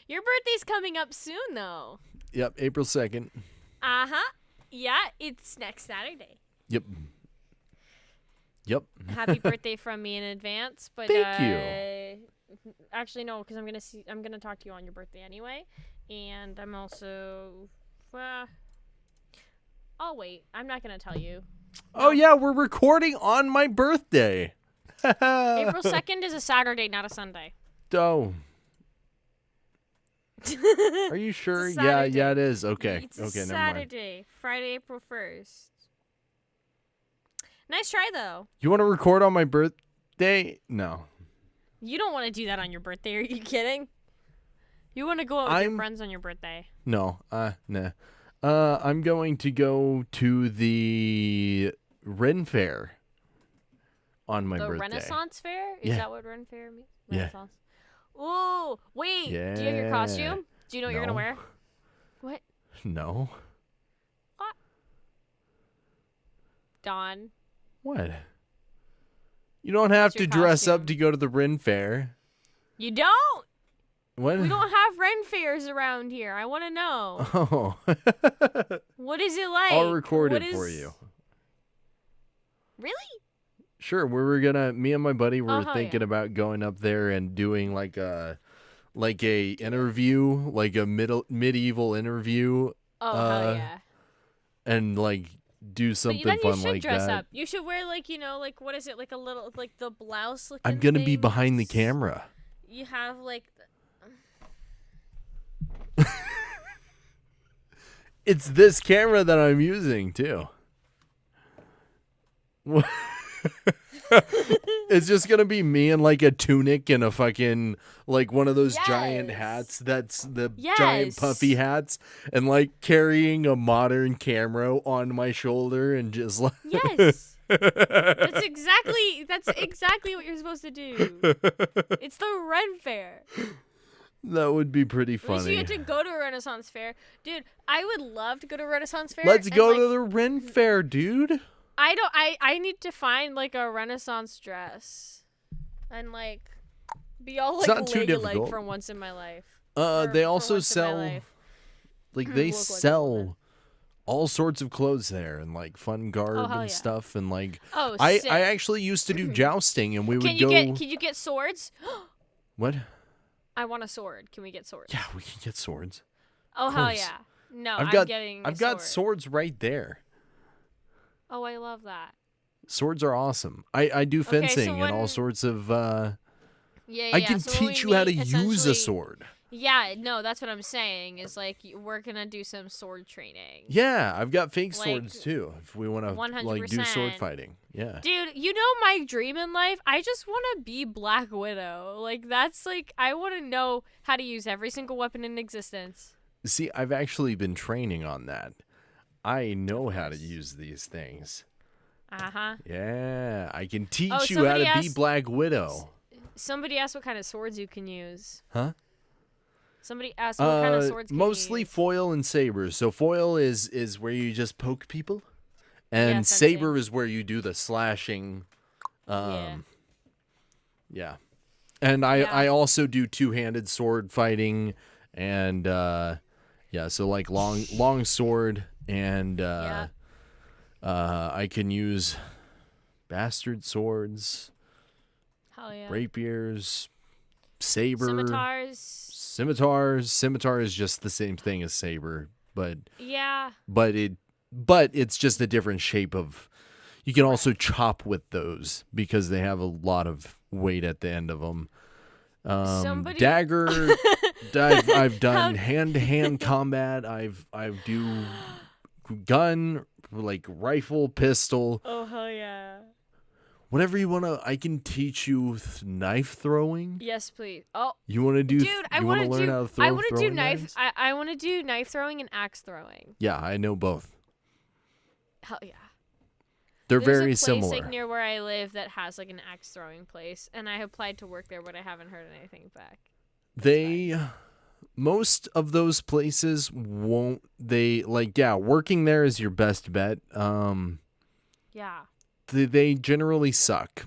Your birthday's coming up soon, though. Yep, April 2nd. Uh-huh. Yeah, it's next Saturday. Yep. Yep. Happy birthday from me in advance. But Thank you. Actually, no, because I'm gonna talk to you on your birthday anyway, and I'm also. I'll wait. I'm not gonna tell you. Oh yeah, we're recording on my birthday. April 2nd is a Saturday, not a Sunday. Oh. Are you sure? It's a Yeah, Saturday. it is. Okay. It's a Okay, never mind. Saturday, Friday, April 1st. Nice try, though. You want to record on my birthday? No. You don't want to do that on your birthday. Are you kidding? You want to go out with your friends on your birthday. No. Nah. I'm going to go to the Ren Fair on my birthday. The Renaissance Fair? Is Yeah. that what Ren Fair means? Yeah. Renaissance. Ooh, wait. Yeah. Do you have your costume? Do you know what you're No. going to wear? What? No. What? Dawn. What? You don't have What's to your dress up costume? to go to the Ren Fair. You don't? What? We don't have Ren Fairs around here. I want to know. Oh. What is it like? I'll record What it for is- you. Really? Sure, me and my buddy were hell thinking yeah. about going up there and doing like a interview, like a medieval interview, Oh, hell yeah. and like do But something then you fun should like dress that. up. You should wear like what is it? Like a little the blouse looking I'm gonna be things. behind the camera. You have like It's this camera that I'm using too. It's just gonna be me in like a tunic and a fucking like one of those giant Yes. hats. That's the giant Yes. puffy hats, and like carrying a modern camera on my shoulder and just like yes. That's exactly what you're supposed to do. It's the Ren Fair. That would be pretty At least you funny. get to go to a Renaissance Fair. Dude, I would love to go to a Renaissance Fair. Let's and, go like, to the Ren Fair, dude. I need to find like a Renaissance dress. And like be all It's like not too ladylike difficult. for once in my life. They For also once in my sell life. like Look they like a sell woman. all sorts of clothes there and like fun garb hell and yeah. stuff and like Oh, I sick. actually used to do jousting and we would Can you go can you get swords? What? I want a sword. Can we get swords? Yeah, we can get swords. Oh of hell course. yeah. No, I've I'm got getting I've a got sword. swords right there. Oh, I love that. Swords are awesome. I do Okay, so fencing and all when- sorts of Yeah, I yeah. can so when we teach you how to meet, use a essentially- sword. Yeah, no, that's what I'm saying. Is like we're gonna do some sword training. Yeah, I've got fake Like, swords too if we want to like do sword 100%. fighting. Yeah. Dude, you know my dream in life? I just want to be Black Widow. Like that's like I want to know how to use every single weapon in existence. See, I've actually been training on that. I know how to course. use these things. Uh-huh. Yeah, I can teach Oh, you how to somebody be asked- Black Widow. Somebody asked what kind of swords you can use. Huh? Somebody asked what kind of swords can Mostly you use. foil and sabers. So foil is where you just poke people, and fencing. saber is where you do the slashing. Yeah. Yeah. And I Yeah. also do two-handed sword fighting, and yeah, so like long sword, and Yeah. I can use bastard swords, Hell yeah. rapiers, saber. Scimitars. Scimitar is just the same thing as saber, but Yeah. it's just a different shape of. You can also chop with those because they have a lot of weight at the end of them. Somebody- Dagger. I've done hand-to-hand combat. I've do gun, like rifle, pistol, Oh hell yeah. whatever you wanna. I can teach you knife throwing. Yes, please. Oh, You wanna do? dude, I you want wanna to learn do. how to throw? I want to do throwing knife. knives? I want to do knife throwing and axe throwing. Yeah, I know both. Hell yeah. They're There's very a place, similar. like near where I live that has like an axe throwing place, and I applied to work there, but I haven't heard anything back. Most of those places won't. They like working there is your best bet. Yeah. They generally suck.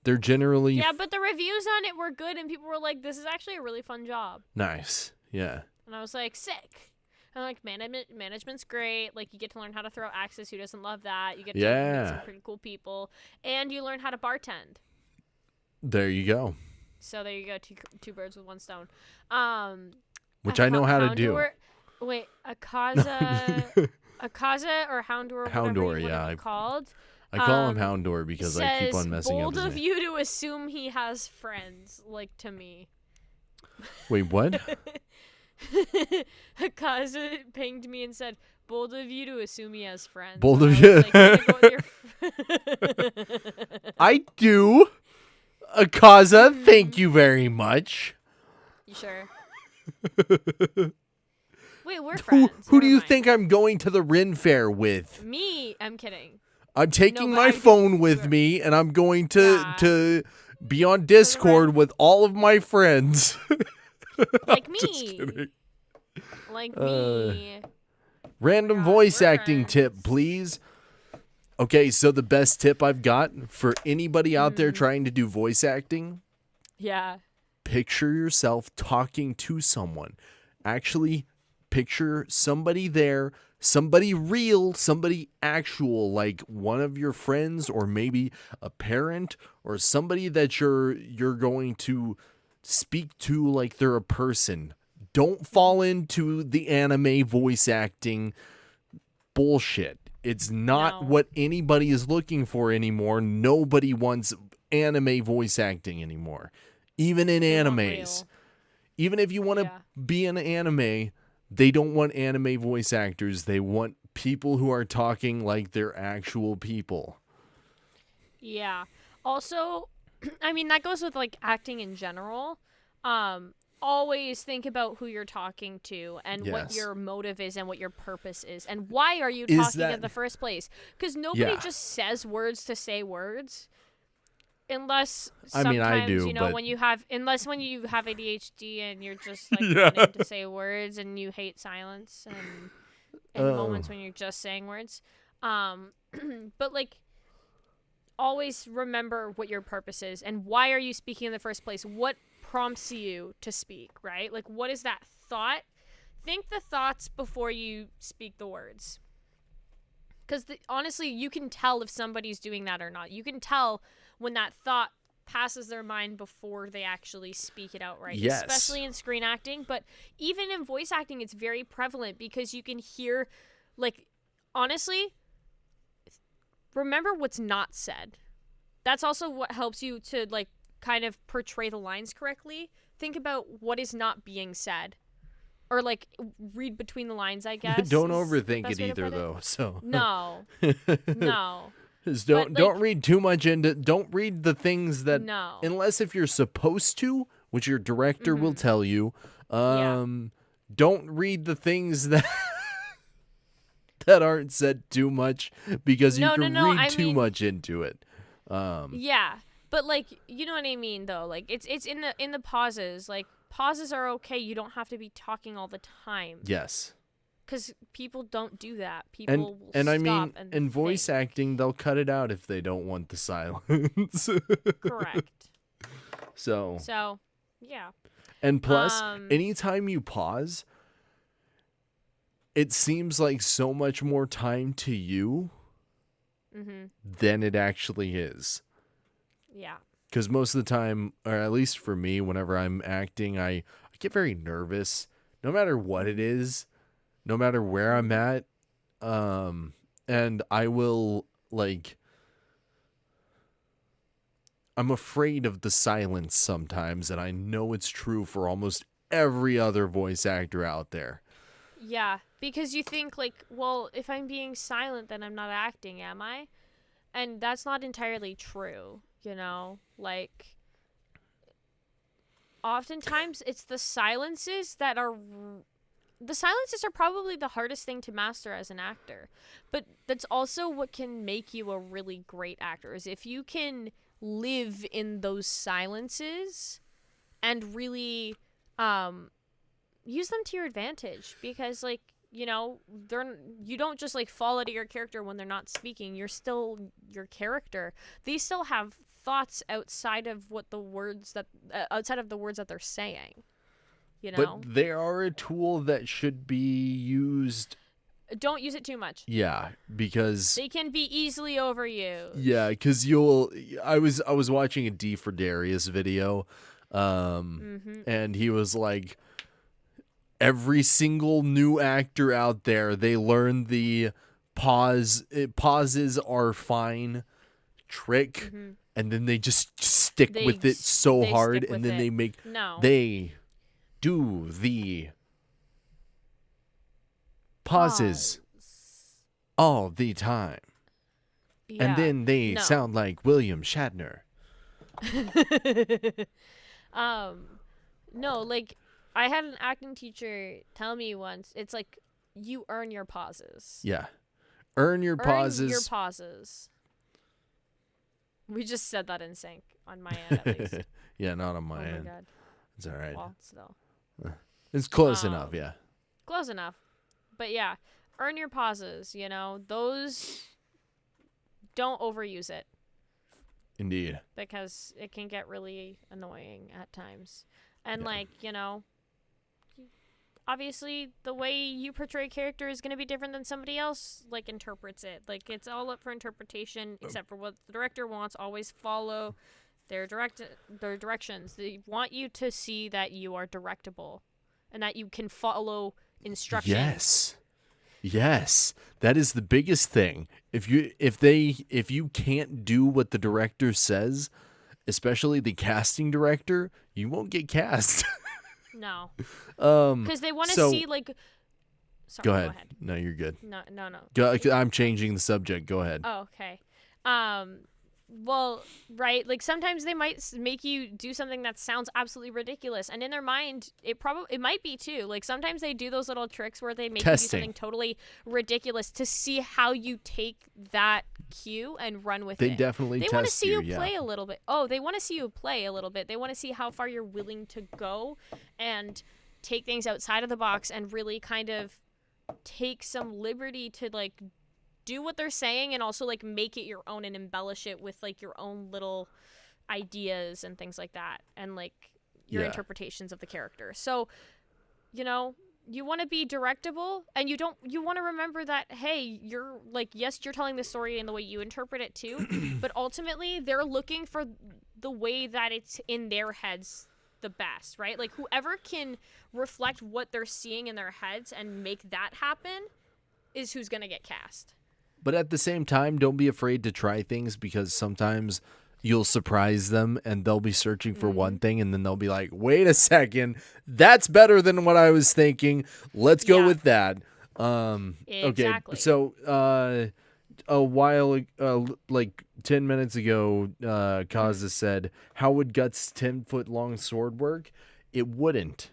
They're generally Yeah, but the reviews on it were good, and people were like, "This is actually a really fun job," nice. Yeah. and I was like, "Sick." And like management's great. Like you get to learn how to throw axes. Who doesn't love that? You get to meet some pretty cool people, and you learn how to bartend. There you go. So there you go, two birds with one stone. Which I know how to do. Wait, Akaza or Houndor, whatever you want to be called. I call him Houndor because I keep on messing up bold his of name. you to assume he has friends, like to me. Wait, what? Akaza pinged me and said, bold of you to assume he has friends. Bold and of you. Like, go with your I do. Akaza, thank you very much. You sure? Wait, we're friends. Who do you think I'm going to the Ren Fair with? Me? I'm kidding. I'm taking my phone with me, and I'm going to be on Discord with all of my friends. Like me. Like me. Random voice acting tip, please. Okay, so the best tip I've got for anybody out there trying to do voice acting. Yeah. Picture yourself talking to someone. Actually, picture somebody there, somebody real, somebody actual, like one of your friends or maybe a parent or somebody that you're going to speak to like they're a person. Don't fall into the anime voice acting bullshit. It's not what anybody is looking for anymore. Nobody wants anime voice acting anymore. Even in animes. Even if you want to be an anime, they don't want anime voice actors. They want people who are talking like they're actual people. Yeah. Also, I mean, that goes with like acting in general. Always think about who you're talking to and what your motive is and what your purpose is and why are you talking in the first place. Because nobody just says words to say words. Unless sometimes, I do, you know, but... when you have ADHD and you're just like wanting to say words and you hate silence and moments when you're just saying words. But like, always remember what your purpose is and why are you speaking in the first place? What prompts you to speak, right? Like, what is that thought? Think the thoughts before you speak the words. Because honestly, you can tell if somebody's doing that or not. You can tell when that thought passes their mind before they actually speak it outright. Yes. Especially in screen acting, but even in voice acting, it's very prevalent because you can hear, like, honestly, remember what's not said. That's also what helps you to, like, kind of portray the lines correctly. Think about what is not being said. Or, like, read between the lines, I guess. Don't overthink it either, though. So No. Just don't read too much into. Don't read the things that. No. Unless if you're supposed to, which your director will tell you. Don't read the things that that aren't said too much because you can read too much into it. Yeah, but like you know what I mean though. Like it's in the pauses. Like pauses are okay. You don't have to be talking all the time. Yes. Because people don't do that. People will and stop I mean, and in voice acting, they'll cut it out if they don't want the silence. Correct. So, yeah. And plus, anytime you pause, it seems like so much more time to you than it actually is. Yeah. Because most of the time, or at least for me, whenever I'm acting, I get very nervous, no matter what it is. No matter where I'm at, and I will, like, I'm afraid of the silence sometimes, and I know it's true for almost every other voice actor out there. Yeah, because you think, like, well, if I'm being silent, then I'm not acting, am I? And that's not entirely true, you know? Like, oftentimes it's the silences that are... The silences are probably the hardest thing to master as an actor, but that's also what can make you a really great actor is if you can live in those silences and really use them to your advantage because, like, you know, you don't just like fall into your character when they're not speaking. You're still your character. They still have thoughts outside of the words that they're saying. you know? But they are a tool that should be used. Don't use it too much. Yeah, because They can be easily overused. yeah, because I was watching a D for Darius video, and he was like, every single new actor out there, they learn the pauses are fine trick, and then they just stick with it so hard, and then they do the pauses all the time. Yeah. And then they sound like William Shatner. No, like, I had an acting teacher tell me once, it's like, you earn your pauses. Yeah. Earn your pauses. Earn your pauses. We just said that in sync, on my end at least. Yeah, not on my end. My God. It's all right. Well, still. It's close enough, yeah. Close enough. But yeah, earn your pauses, you know. Those, don't overuse it. Indeed. Because it can get really annoying at times. And like, you know, obviously the way you portray a character is going to be different than somebody else like interprets it. Like, it's all up for interpretation, except for what the director wants. Always follow their directions. They want you to see that you are directable and that you can follow instructions. Yes. That is the biggest thing. If you can't do what the director says, especially the casting director, you won't get cast. No. Because they want to see, like... Sorry, go ahead. No, you're good. No. I'm changing the subject. Go ahead. Oh, okay. Well, right, like, sometimes they might make you do something that sounds absolutely ridiculous, and in their mind, it might be too. Like, sometimes they do those little tricks where they make you do something totally ridiculous to see how you take that cue and run with it. They definitely test you. They want to see you play a little bit. Oh, they want to see you play a little bit. They want to see how far you're willing to go and take things outside of the box and really kind of take some liberty to, like, do what they're saying and also, like, make it your own and embellish it with, like, your own little ideas and things like that, and, like, your interpretations of the character. So, you know, you want to be directable, and you want to remember that, hey, you're, like, yes, you're telling the story in the way you interpret it too, but ultimately they're looking for the way that it's in their heads the best, right? Like, whoever can reflect what they're seeing in their heads and make that happen is who's gonna get cast. But at the same time, don't be afraid to try things, because sometimes you'll surprise them and they'll be searching for one thing, and then they'll be like, wait a second, that's better than what I was thinking. Let's go with that. Exactly. Okay, so a while, like 10 minutes ago, Kaza said, how would Guts' 10-foot long sword work? It wouldn't.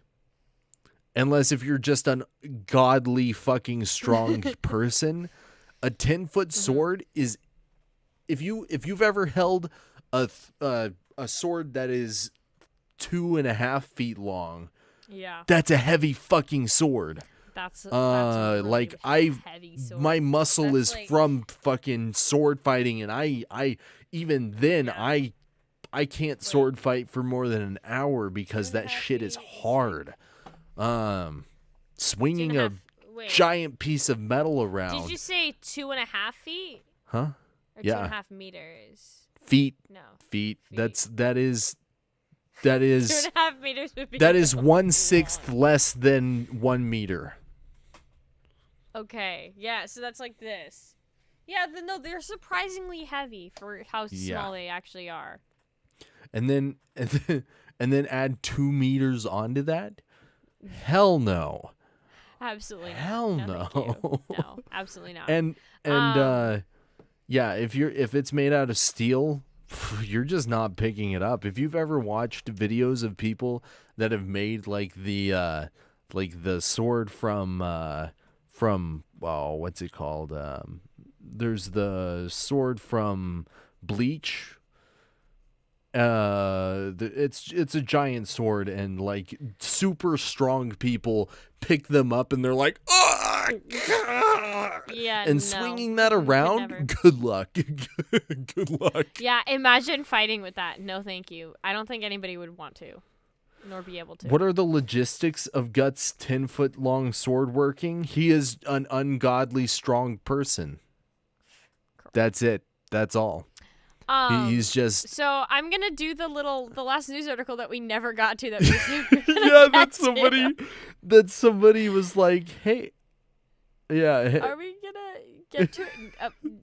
Unless if you're just an godly fucking strong person. A 10-foot sword is, if you've ever held a sword that is 2.5 feet long, that's a heavy fucking sword. That's a really heavy sword. My muscle is like, from fucking sword fighting, and I even then I can't sword fight for more than an hour because that shit is hard. Swinging a giant piece of metal around. Did you say 2.5 feet? Huh? Or 2.5 meters? Feet. No. Feet. That is 2.5 meters would be. That is 1/6 less than 1 meter. Okay. Yeah. So that's like this. Yeah. No, they're surprisingly heavy for how small they actually are. And then add 2 meters onto that? Hell no. Absolutely not. Hell no. No, absolutely not. And if it's made out of steel, you're just not picking it up. If you've ever watched videos of people that have made like the sword from what's it called? There's the sword from Bleach. It's a giant sword, and like super strong people pick them up and they're like, and swinging that around, good luck. Good luck. Yeah, imagine fighting with that. No, thank you. I don't think anybody would want to. nor be able to. What are the logistics of Guts' 10-foot-long sword working? He is an ungodly strong person. That's it. That's all. He's just... So I'm gonna do the last news article that we never got to. That we yeah, that somebody was like, hey, yeah. Are we gonna get to it?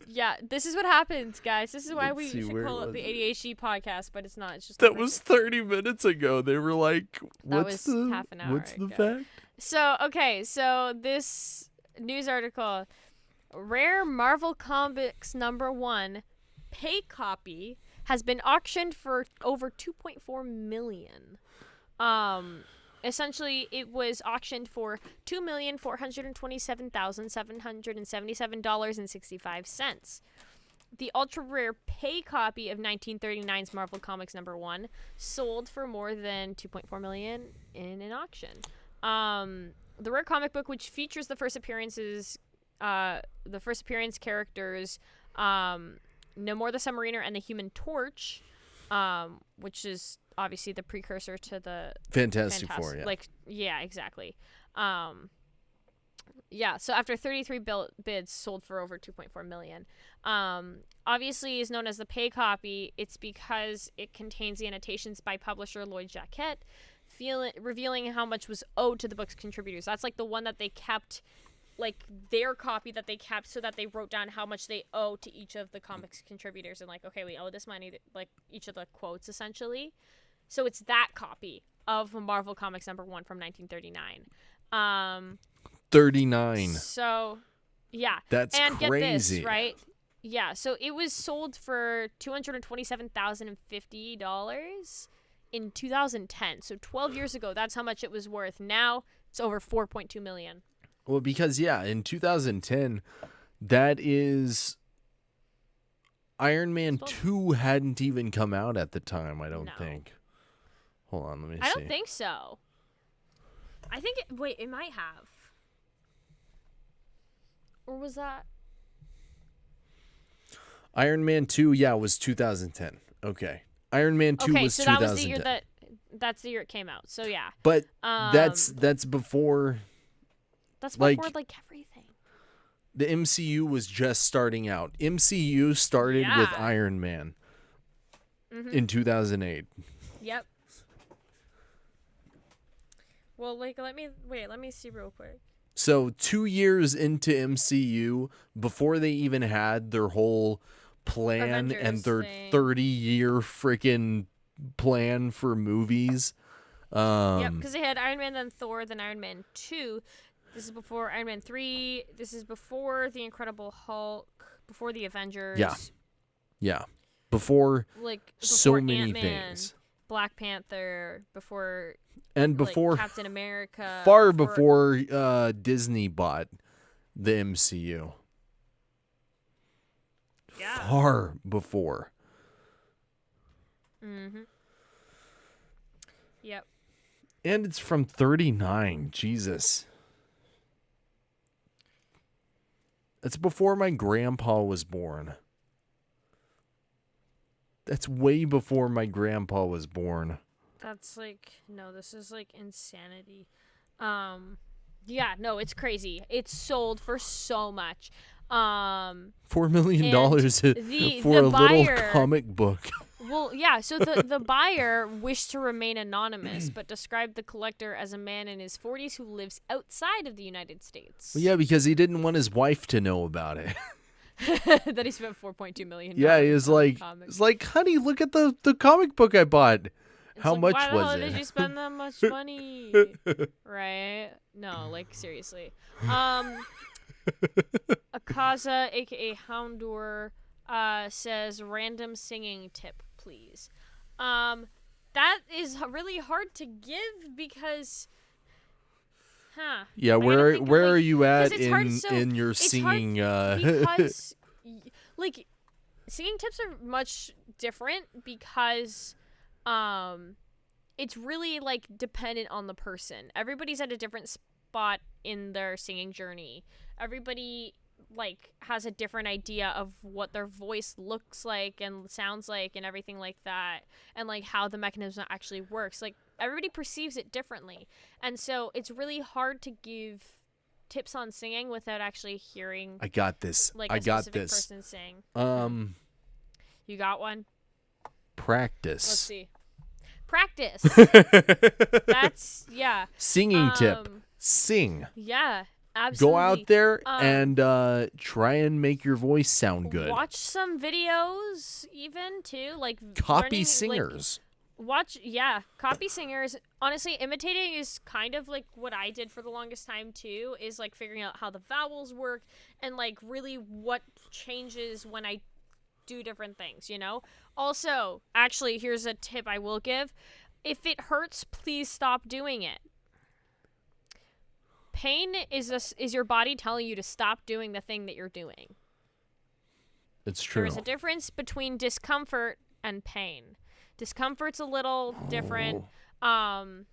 Yeah, this is what happens, guys. This is why Let's we see, should where call it was the it? ADHD podcast, but it's not. It's just That was 30 minutes ago. They were like, was half an hour what's the ago. fact? So this news article, rare Marvel Comics #1 pay copy has been auctioned for over $2.4 million. Essentially, it was auctioned for $2,427,777.65. The ultra-rare pay copy of 1939's Marvel Comics #1 sold for more than $2.4 million in an auction. The rare comic book, which features the first appearance characters, Namor the Submariner and the Human Torch, which is obviously the precursor to the Fantastic Four, yeah. Yeah, exactly. So after 33 bids sold for over $2.4 million. Obviously is known as the pay copy. It's because it contains the annotations by publisher Lloyd Jacquet, revealing how much was owed to the book's contributors. That's like the one that they kept, like their copy that they kept, so that they wrote down how much they owe to each of the comics contributors, and like, okay, we owe this money, like each of the quotes essentially. So it's that copy of Marvel Comics #1 from 1939. 39. So, yeah. That's and crazy. Get this, right? Yeah, so it was sold for $227,050 in 2010. So 12 years ago, that's how much it was worth. Now it's over $4.2 million. Well, because, yeah, in 2010, that is... Iron Man 2 hadn't even come out at the time, I don't think. Hold on, let me see. I don't think so. I think it might have. Or was that? Iron Man 2, yeah, was 2010. Okay. Iron Man 2 was 2010. Okay, so that was the year that's the year it came out. So yeah. But that's before. That's before like everything. The MCU was just starting out. MCU started with Iron Man in 2008. Yep. Well, like let me see real quick. So 2 years into MCU, before they even had their whole plan Avengers and their thing. 30-year freaking plan for movies. Yep, because they had Iron Man, then Thor, then Iron Man 2. This is before Iron Man 3. This is before The Incredible Hulk, before the Avengers. Yeah. Before so many Ant-Man, things. Black Panther, before Captain America. Far before Disney bought the MCU. Yeah. Far before. Mm-hmm. Yep. And it's from 39. Jesus. That's before my grandpa was born. That's way before my grandpa was born. That's this is insanity. Yeah, no, it's crazy. It's sold for so much. $4 million for the a buyer, little comic book. Well, yeah, so the buyer wished to remain anonymous, but described the collector as a man in his 40s who lives outside of the United States. Well, yeah, because he didn't want his wife to know about it. That he spent $4.2 million. Yeah, he was like, honey, look at the comic book I bought. How much why the was hell it? Did you spend that much money? Right? No, seriously. Akaza, aka Houndour, says random singing tip, please. That is really hard to give because. Yeah, where are you at in your singing? Because singing tips are much different because it's really dependent on the person. Everybody's at a different spot in their singing journey. Everybody has a different idea of what their voice looks like and sounds like and everything like that, and how the mechanism actually works. everybody perceives it differently. And so it's really hard to give tips on singing without actually hearing I got this. like I a got specific this. person sing. You got one? Practice. Let's see. Practice. That's Singing tip. Sing. Yeah, absolutely. Go out there and try and make your voice sound good. Watch some videos even too, like Copy learning, singers. Copy singers. Honestly, imitating is kind of like what I did for the longest time too, is like figuring out how the vowels work and like really what changes when I do different things, you know? Also, actually, here's a tip I will give. If it hurts, please stop doing it. Pain is your body telling you to stop doing the thing that you're doing. It's true. There's a difference between discomfort and pain. Discomfort's a little different. Pain,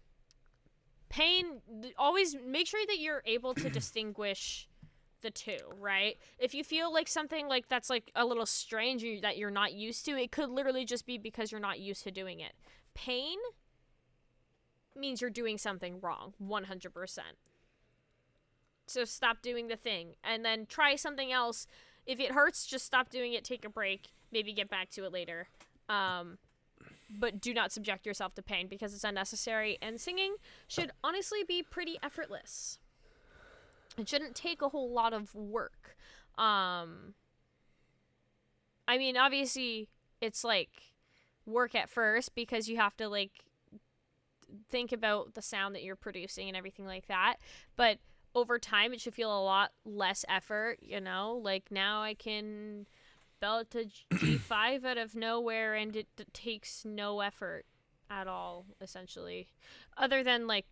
always make sure that you're able to distinguish the two, right? If you feel like something like that's like a little strange that you're not used to, it could literally just be because you're not used to doing it. Pain means you're doing something wrong, 100%. So stop doing the thing and then try something else. If it hurts, just stop doing it, take a break, maybe get back to it later. But do not subject yourself to pain because it's unnecessary, and singing should honestly be pretty effortless. It shouldn't take a whole lot of work. I mean, obviously, it's like work at first because you have to like think about the sound that you're producing and everything like that. But over time, it should feel a lot less effort, you know? Like now I can belt a G5 out of nowhere and it takes no effort at all, essentially. Other than like,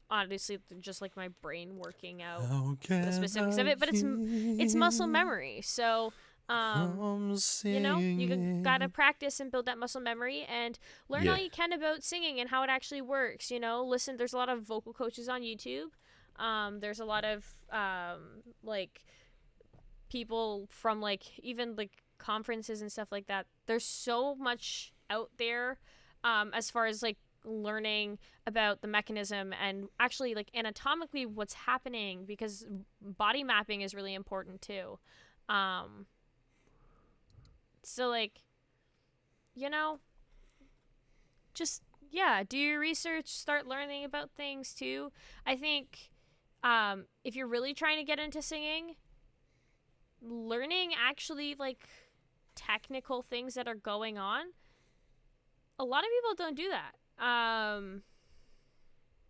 obviously, just like my brain working out the specifics of it, but it's muscle memory. So, you know, you gotta practice and build that muscle memory and learn all you can about singing and how it actually works. You know, listen. There's a lot of vocal coaches on YouTube. There's a lot of like people from like even like conferences and stuff like that. There's so much out there as far as like learning about the mechanism and actually like anatomically what's happening, because body mapping is really important too. So like, you know, just do your research, start learning about things too. I think if you're really trying to get into singing, learning actually like technical things that are going on, a lot of people don't do that.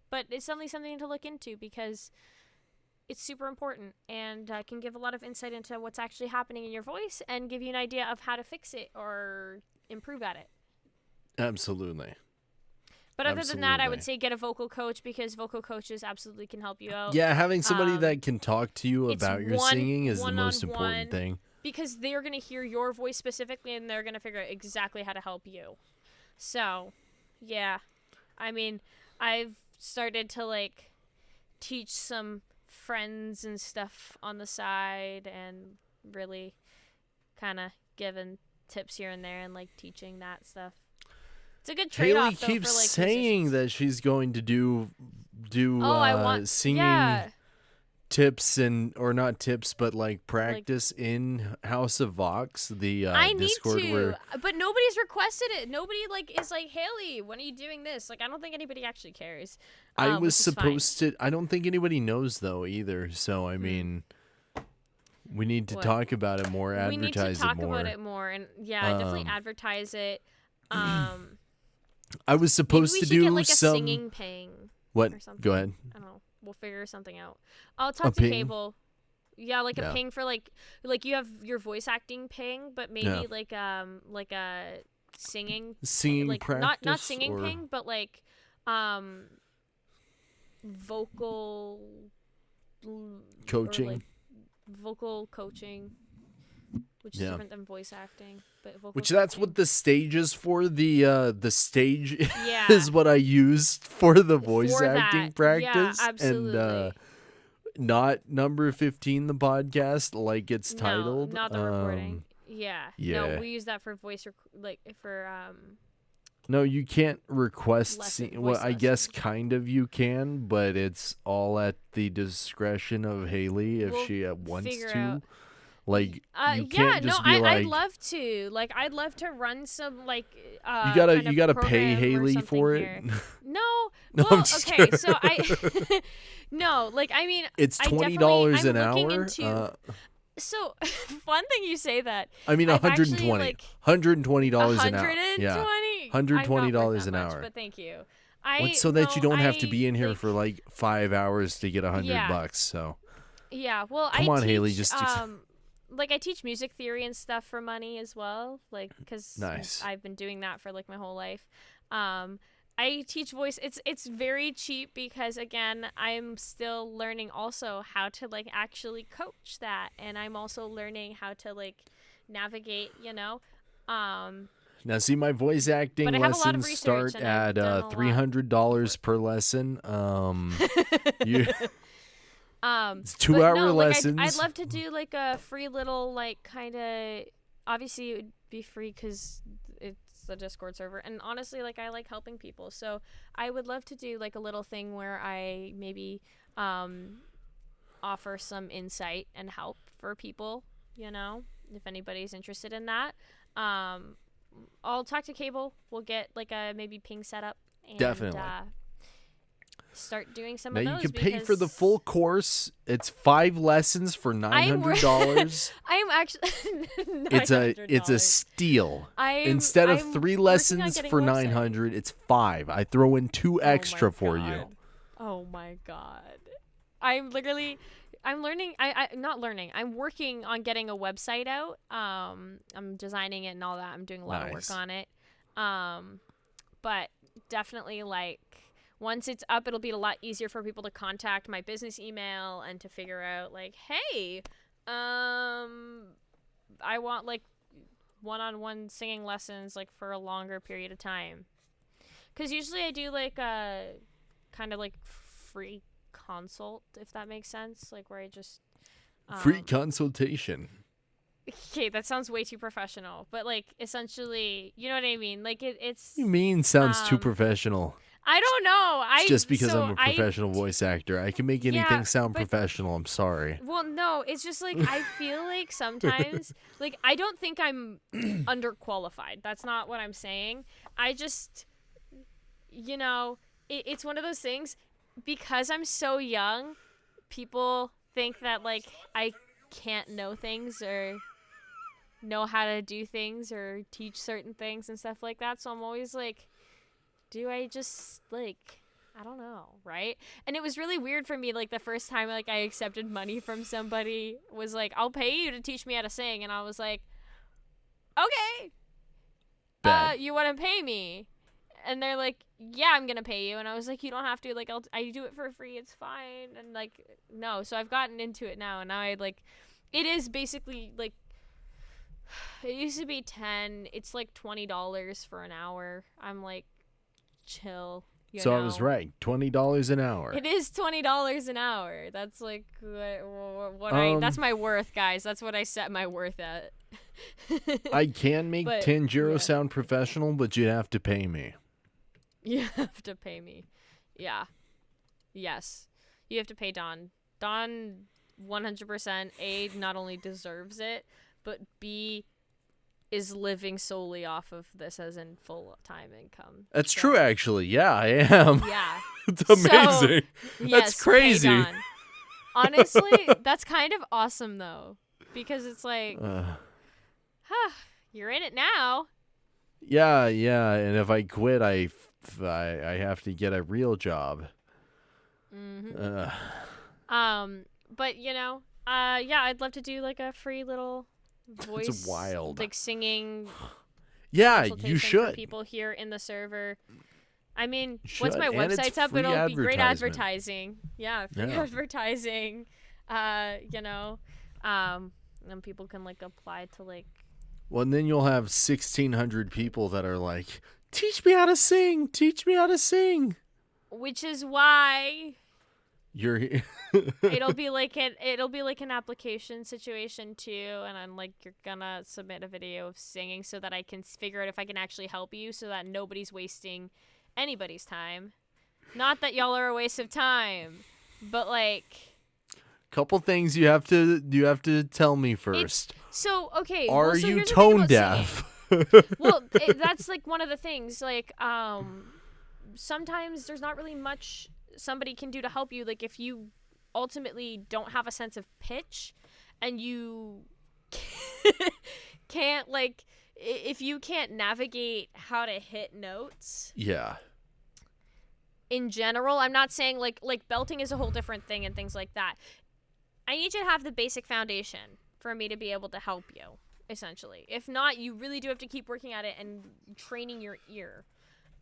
But it's definitely something to look into because it's super important and can give a lot of insight into what's actually happening in your voice and give you an idea of how to fix it or improve at it. Absolutely. But other than that, I would say get a vocal coach because vocal coaches absolutely can help you out. Yeah, having somebody that can talk to you about your singing is the most important thing. Because they're going to hear your voice specifically and they're going to figure out exactly how to help you. So, yeah. I mean, I've started to like teach some friends and stuff on the side and really kind of giving tips here and there and like teaching that stuff. It's a good trade-off. Haley keeps saying that she's going to do singing tips or not tips, but like practice in House of Vox, the I Discord need to, where. but nobody's requested it. Nobody like is like, Haley, when are you doing this? Like, I don't think anybody actually cares. I was supposed to. I don't think anybody knows though either. So I mean, we need to talk about it more. Advertise it more. We need to talk about it more, and definitely advertise it. I was supposed to do get, like, some a singing ping. What? Or something. Go ahead. I don't know. We'll figure something out. I'll talk to Cable. Yeah, like a ping for like you have your voice acting ping, but maybe like a singing like practice, not singing ping, but like vocal coaching. Or, like, vocal coaching. Which is different than voice acting, but vocal Which that's what the stage is for. The stage Yeah. is what I used for the voice For acting that. practice. Yeah, absolutely. And not number 15, the podcast, like it's titled. No, not the recording. Yeah. yeah. No, we use that for voice, No, you can't request. Lesson, Well, voice I guess lessons. kind of you can, but it's all at the discretion of Haley if We'll she wants figure to. out. Like, you Yeah, can't no, just be I'd like, love to. Like, I'd love to run some like you gotta kind you of gotta pay program or Haley something for here. it. No, No, well, I'm just okay, kidding. so I no, like I mean, It's I $20 definitely an I'm looking hour. into. So fun thing you say that. I mean, I've 120. actually like $120 an hour. 120. Yeah, I'm not worth $120 that an much, hour. but thank you. What's so that you don't have to be in here like, for like 5 hours to get yeah. $100. So Yeah, well, come I on, teach, Haley, just like I teach music theory and stuff for money as well, like because Nice. I've been doing that for like my whole life. I teach voice. It's very cheap because again, I'm still learning also how to like actually coach that, and I'm also learning how to like navigate, you know. Now, see, my voice acting But I have a lot of lessons research, start and I've at done a lot $300 per lesson. You, it's 2 but hour no, like lessons. I'd love to do like a free little like kind of. Obviously, it would be free because it's the Discord server, and honestly, like I like helping people, so I would love to do like a little thing where I maybe offer some insight and help for people. You know, if anybody's interested in that, I'll talk to Cable. We'll get like a maybe ping set up and Definitely. start doing some Now of you those. can pay for the because full course. It's 5 lessons for $900. I'm actually. It's a $900. steal. I'm Instead of 3 working on lessons getting for a website. $900, it's 5. I throw in 2 extra for you. Oh my god. I'm learning. I'm not learning. I'm working on getting a website out. I'm designing it and all that. I'm doing a lot of work Nice. on it. But definitely like once it's up, it'll be a lot easier for people to contact my business email and to figure out like, hey, I want like one-on-one singing lessons like for a longer period of time. Because usually I do like a kind of like free consult, if that makes sense, like where I just Free consultation. okay, that sounds way too professional, but like essentially, you know what I mean, like it's You mean sounds too professional? I don't know. It's just because I'm a professional voice actor. I can make anything Yeah, sound but- professional. I'm sorry. Well, no, it's just like I feel like sometimes like I don't think I'm underqualified. That's not what I'm saying. I just you know, it's one of those things because I'm so young, people think that like I can't know things or know how to do things or teach certain things and stuff like that. So I'm always like, do I just like I don't know, right? And it was really weird for me like the first time like I accepted money from somebody was like, I'll pay you to teach me how to sing, and I was like, okay. Bad. You want to pay me? And they're like, yeah, I'm gonna pay you. And I was like, you don't have to, like I do it for free, it's fine. And like no, so I've gotten into it now, and now I like it is basically like it used to be 10, it's like $20 for an hour. I'm like chill. So I was right. $20 an hour. It is $20 an hour. That's like what that's my worth, guys. That's what I set my worth at. I can make But, Tanjiro yeah. sound professional, but you'd have to pay me. You have to pay me. Yeah. Yes. You have to pay Don. Don 100% A, not only deserves it, but B, is living solely off of this as in full-time income. That's So, true, actually. Yeah, I am. Yeah. It's amazing. Yes, That's crazy. pay Don. Honestly, that's kind of awesome, though. Because it's like, you're in it now. Yeah, and if I quit, I have to get a real job. Mm-hmm. But you know, yeah, I'd love to do like a free little voice, wild. like singing. Yeah, consultation you for should. people here in the server. I mean, You once should, my and it's website's up, free it'll be great advertisement. advertising. Yeah, free Yeah. advertising. You know, and people can like apply to like. Well, and then you'll have 1,600 people that are like, "Teach me how to sing. Teach me how to sing." Which is why. You're it'll be like an application situation too, and I'm like, you're gonna submit a video of singing so that I can figure out if I can actually help you, so that nobody's wasting anybody's time. Not that y'all are a waste of time, but like, couple things you have to tell me first. Okay. Are so you here's the thing tone about deaf? Well, that's like one of the things. Like, sometimes there's not really much somebody can do to help you. Like, if you ultimately don't have a sense of pitch, and you can't if you can't navigate how to hit notes. Yeah. In general, I'm not saying like belting is a whole different thing and things like that. I need you to have the basic foundation for me to be able to help you, essentially. If not, you really do have to keep working at it and training your ear.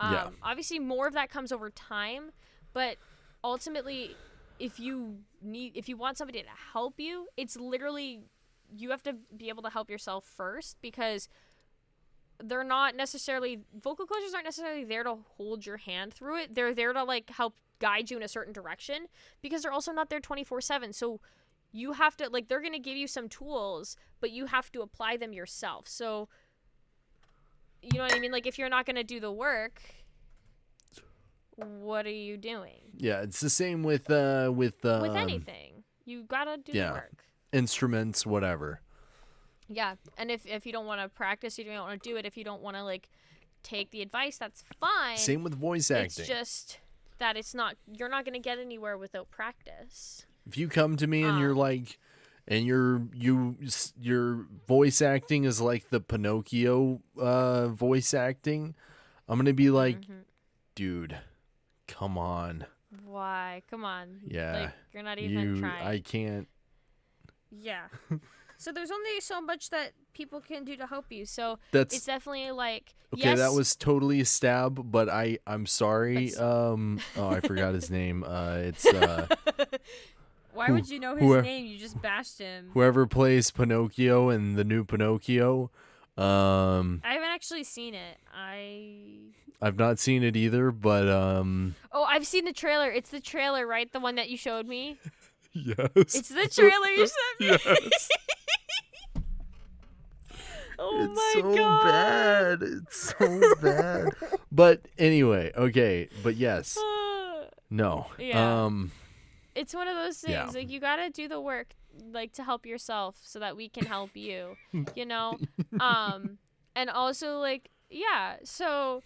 Yeah. Obviously, more of that comes over time, but ultimately, if you want somebody to help you, it's literally, you have to be able to help yourself first, because they're not necessarily, vocal coaches aren't necessarily there to hold your hand through it. They're there to like help guide you in a certain direction, because they're also not there 24/7. So you have to, like, they're going to give you some tools, but you have to apply them yourself. So, you know what I mean? Like, if you're not going to do the work, what are you doing? Yeah, it's the same with anything. You got to do the work. Instruments, whatever. Yeah, and if you don't want to practice, you don't want to do it, if you don't want to, like, take the advice, that's fine. Same with voice acting. It's just that you're not going to get anywhere without practice. If you come to me and you're like, and your voice acting is like the Pinocchio voice acting, I'm going to be like, dude, come on. Why? Come on. Yeah. Like, you're not even trying. I can't. Yeah. So there's only so much that people can do to help you. So it's definitely like, okay, yes, that was totally a stab, but I'm sorry. I forgot his name. It's why would you know his name? You just bashed him. Whoever plays Pinocchio in the new Pinocchio. I haven't actually seen it. I've not seen it either, but Oh, I've seen the trailer. It's the trailer, right? The one that you showed me? Yes. It's the trailer you sent me. Yes. Oh it's my so god. bad. It's so bad. But anyway, okay. But yes. No. Yeah. It's one of those things. Yeah. Like, you gotta do the work, like, to help yourself so that we can help you. You know? And also, like, yeah. So,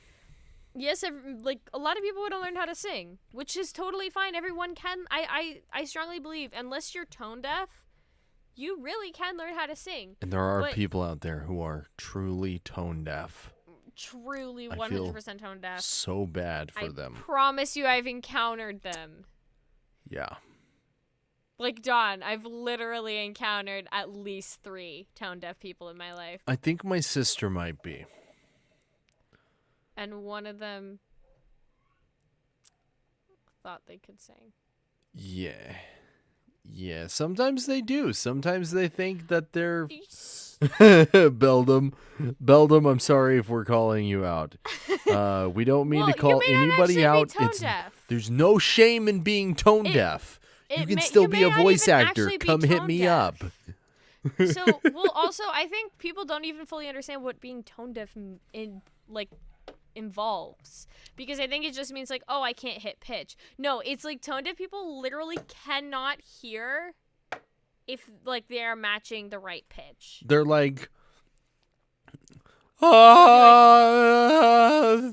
yes, like, a lot of people want to learn how to sing, which is totally fine. Everyone can. I strongly believe, unless you're tone deaf, you really can learn how to sing. And there are people out there who are truly tone deaf. Truly 100% tone deaf. So bad for them. I promise you, I've encountered them. Yeah. Like, Dawn, I've literally encountered at least 3 tone deaf people in my life. I think my sister might be. And one of them thought they could sing. Yeah. Yeah, sometimes they do. Sometimes they think that they're... Beldum, I'm sorry if we're calling you out. We don't mean to call anybody out. There's no shame in being tone deaf. You can still be a voice actor. Come hit me up. So, well, also, I think people don't even fully understand what being tone deaf involves, because I think it just means like, oh, I can't hit pitch. No, it's like tone deaf people literally cannot hear if like they are matching the right pitch. They're like,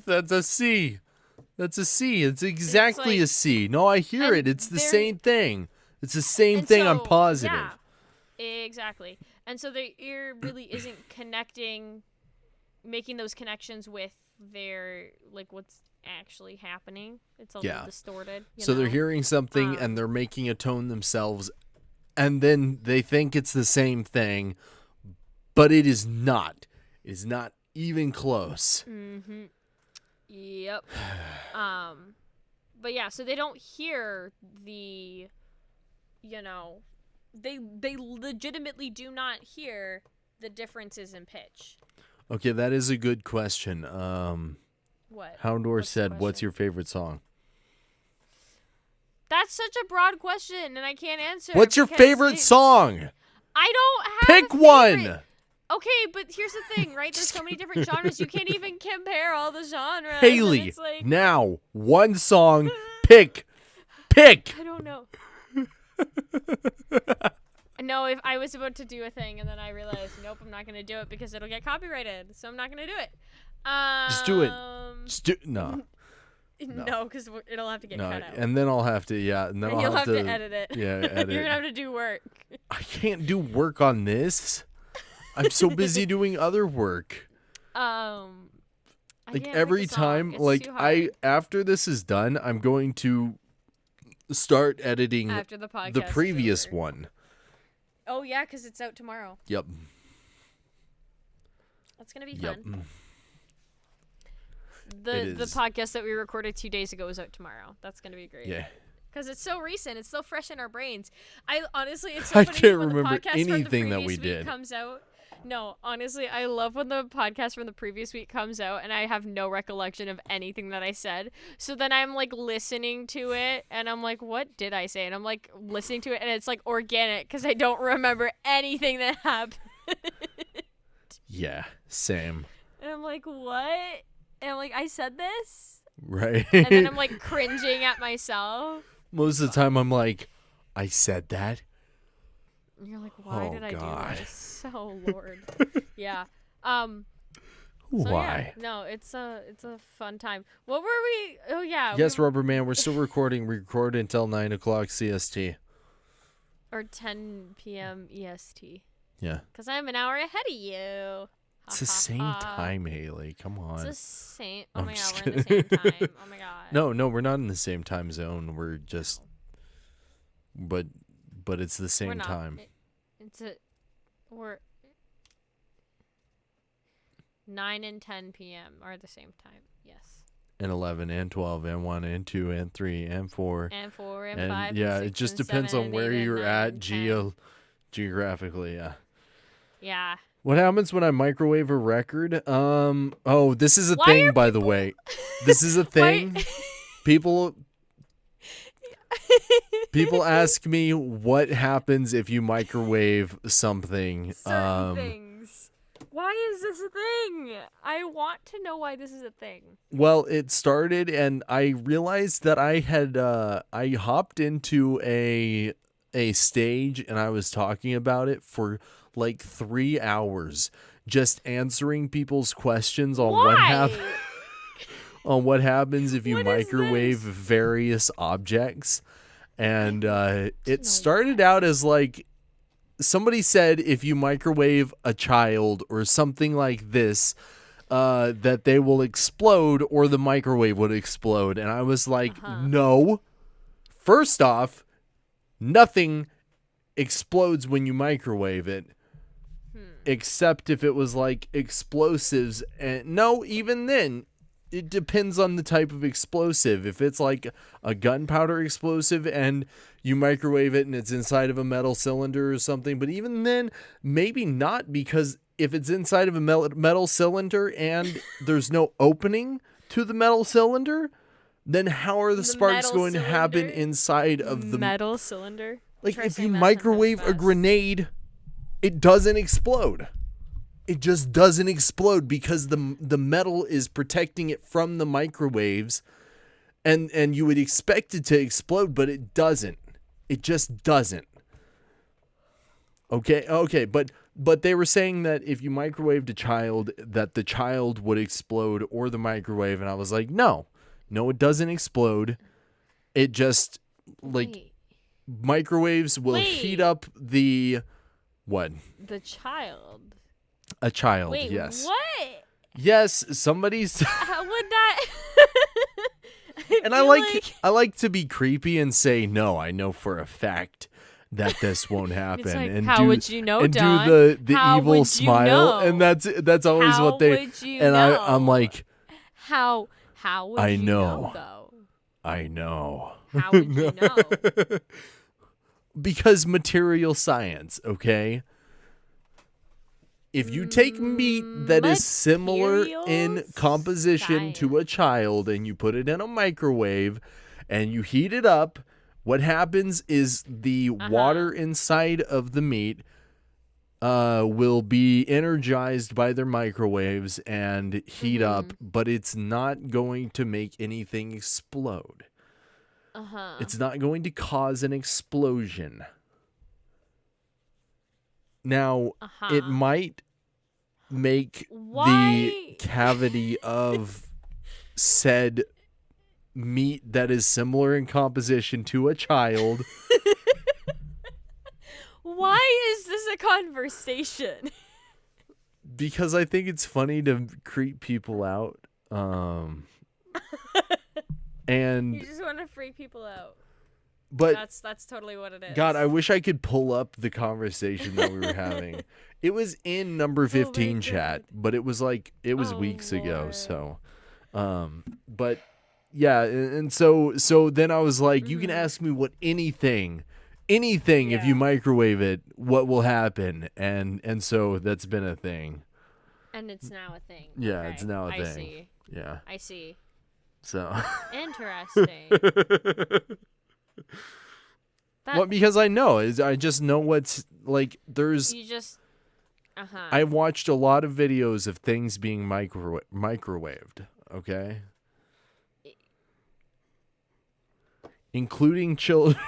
that's a C. That's a C. It's exactly a C. No, I hear it. It's the same thing. It's the same thing. I'm positive. Yeah, exactly. And so their ear really isn't making those connections with their, like, what's actually happening. It's a little distorted. So they're hearing something and they're making a tone themselves, and then they think it's the same thing, but it is not. It is not even close. Mm-hmm. Yep. But yeah, so they don't hear the, they legitimately do not hear the differences in pitch. Okay, that is a good question. What? Houndor said, "What's your favorite song?" That's such a broad question, and I can't answer. What's your favorite song? I don't have Pick a favorite. one. Okay, but here's the thing, right? There's so many different genres. You can't even compare all the genres. Haley, and it's like, now, one song. Pick. Pick. I don't know. No, if I was about to do a thing, and then I realized, nope, I'm not going to do it because it'll get copyrighted. So I'm not going to do it. Just do it. No. No, because it'll have to get cut out. And then I'll have to, and then You'll I'll have to edit it. Yeah, edit. You're going to have to do work. I can't do work on this. I'm so busy doing other work. Like every time, like after this is done, I'm going to start editing after the podcast the previous one. Oh yeah, because it's out tomorrow. Yep. That's gonna be fun. The podcast that we recorded 2 days ago is out tomorrow. That's gonna be great. Yeah. Because it's so recent, it's so fresh in our brains. Honestly, it's so I funny can't when the remember podcast anything from the that we previous did. week comes out. No, honestly, I love when the podcast from the previous week comes out and I have no recollection of anything that I said. So then I'm like listening to it and I'm like, what did I say? And I'm like listening to it and it's like organic because I don't remember anything that happened. Yeah, same. And I'm like, what? And I'm like, I said this? Right. And then I'm like cringing at myself. Most of the time I'm like, I said that? And you're like, why did I do this? Oh Lord. Yeah. Why? Yeah, no, it's a fun time. What were we? Oh yeah. Yes, Rubber Man, we're still recording. We record until 9 o'clock CST. Or 10 p.m. EST. Yeah. Because I'm an hour ahead of you. It's the same time, Haley. Come on. It's the same. Oh my god, we're in the same time. Oh my god. No, we're not in the same time zone. We're just, but it's the same time. We're 9 and 10 p.m. are the same time. Yes. And 11 and 12 and 1 and 2 and 3 and 4. And 4 and 5 yeah, and 6 it just and depends 7 on where and 8 you're and 9 at and 10. geographically, yeah. Yeah. What happens when I microwave a record? This is a thing, by the way. This is a thing. People ask me what happens if you microwave something. Certain things. Why is this a thing? I want to know why this is a thing. Well, it started and I realized that I had I hopped into a stage and I was talking about it for like 3 hours, just answering people's questions on what happens if you microwave various objects. And it started out as like somebody said if you microwave a child or something like this, that they will explode or the microwave would explode. And I was like, no. First off, nothing explodes when you microwave it. Except if it was like explosives. And no, even then, it depends on the type of explosive. If it's like a gunpowder explosive and you microwave it and it's inside of a metal cylinder or something. But even then, maybe not, because if it's inside of a metal cylinder and there's no opening to the metal cylinder, then how are the sparks going to happen inside of the metal cylinder? Like if you microwave a grenade, it doesn't explode. It just doesn't explode because the metal is protecting it from the microwaves, and you would expect it to explode, but it doesn't. It just doesn't. Okay, but they were saying that if you microwaved a child, that the child would explode or the microwave, and I was like, no, it doesn't explode. It just microwaves will heat up the what? The child. A child, Wait, yes. What? Yes, somebody's. How would that? And I like to be creepy and say no. I know for a fact that this won't happen. It's like, and how would you know, Don? Do the how evil smile, and that's always how what they. Would you and know? I'm like, how would you know though? I know. How would you know? Because material science, okay? If you take meat that is similar in composition to a child and you put it in a microwave and you heat it up, What happens is the water inside of the meat will be energized by their microwaves and heat up, but it's not going to make anything explode. It's not going to cause an explosion. Now, it might make the cavity of said meat that is similar in composition to a child. Why is this a conversation? Because I think it's funny to creep people out. And you just want to freak people out. But that's totally what it is. God, I wish I could pull up the conversation that we were having. It was in number 15 chat, but it was weeks ago. So, but yeah. And so then I was like, you can ask me anything, if you microwave it, what will happen? And so that's been a thing. And it's now a thing. Yeah, okay. It's now a thing. I see. Yeah. I see. So. Interesting. Well, because I know, I just know what's like. You just. I watched a lot of videos of things being microwaved. Okay. Including children.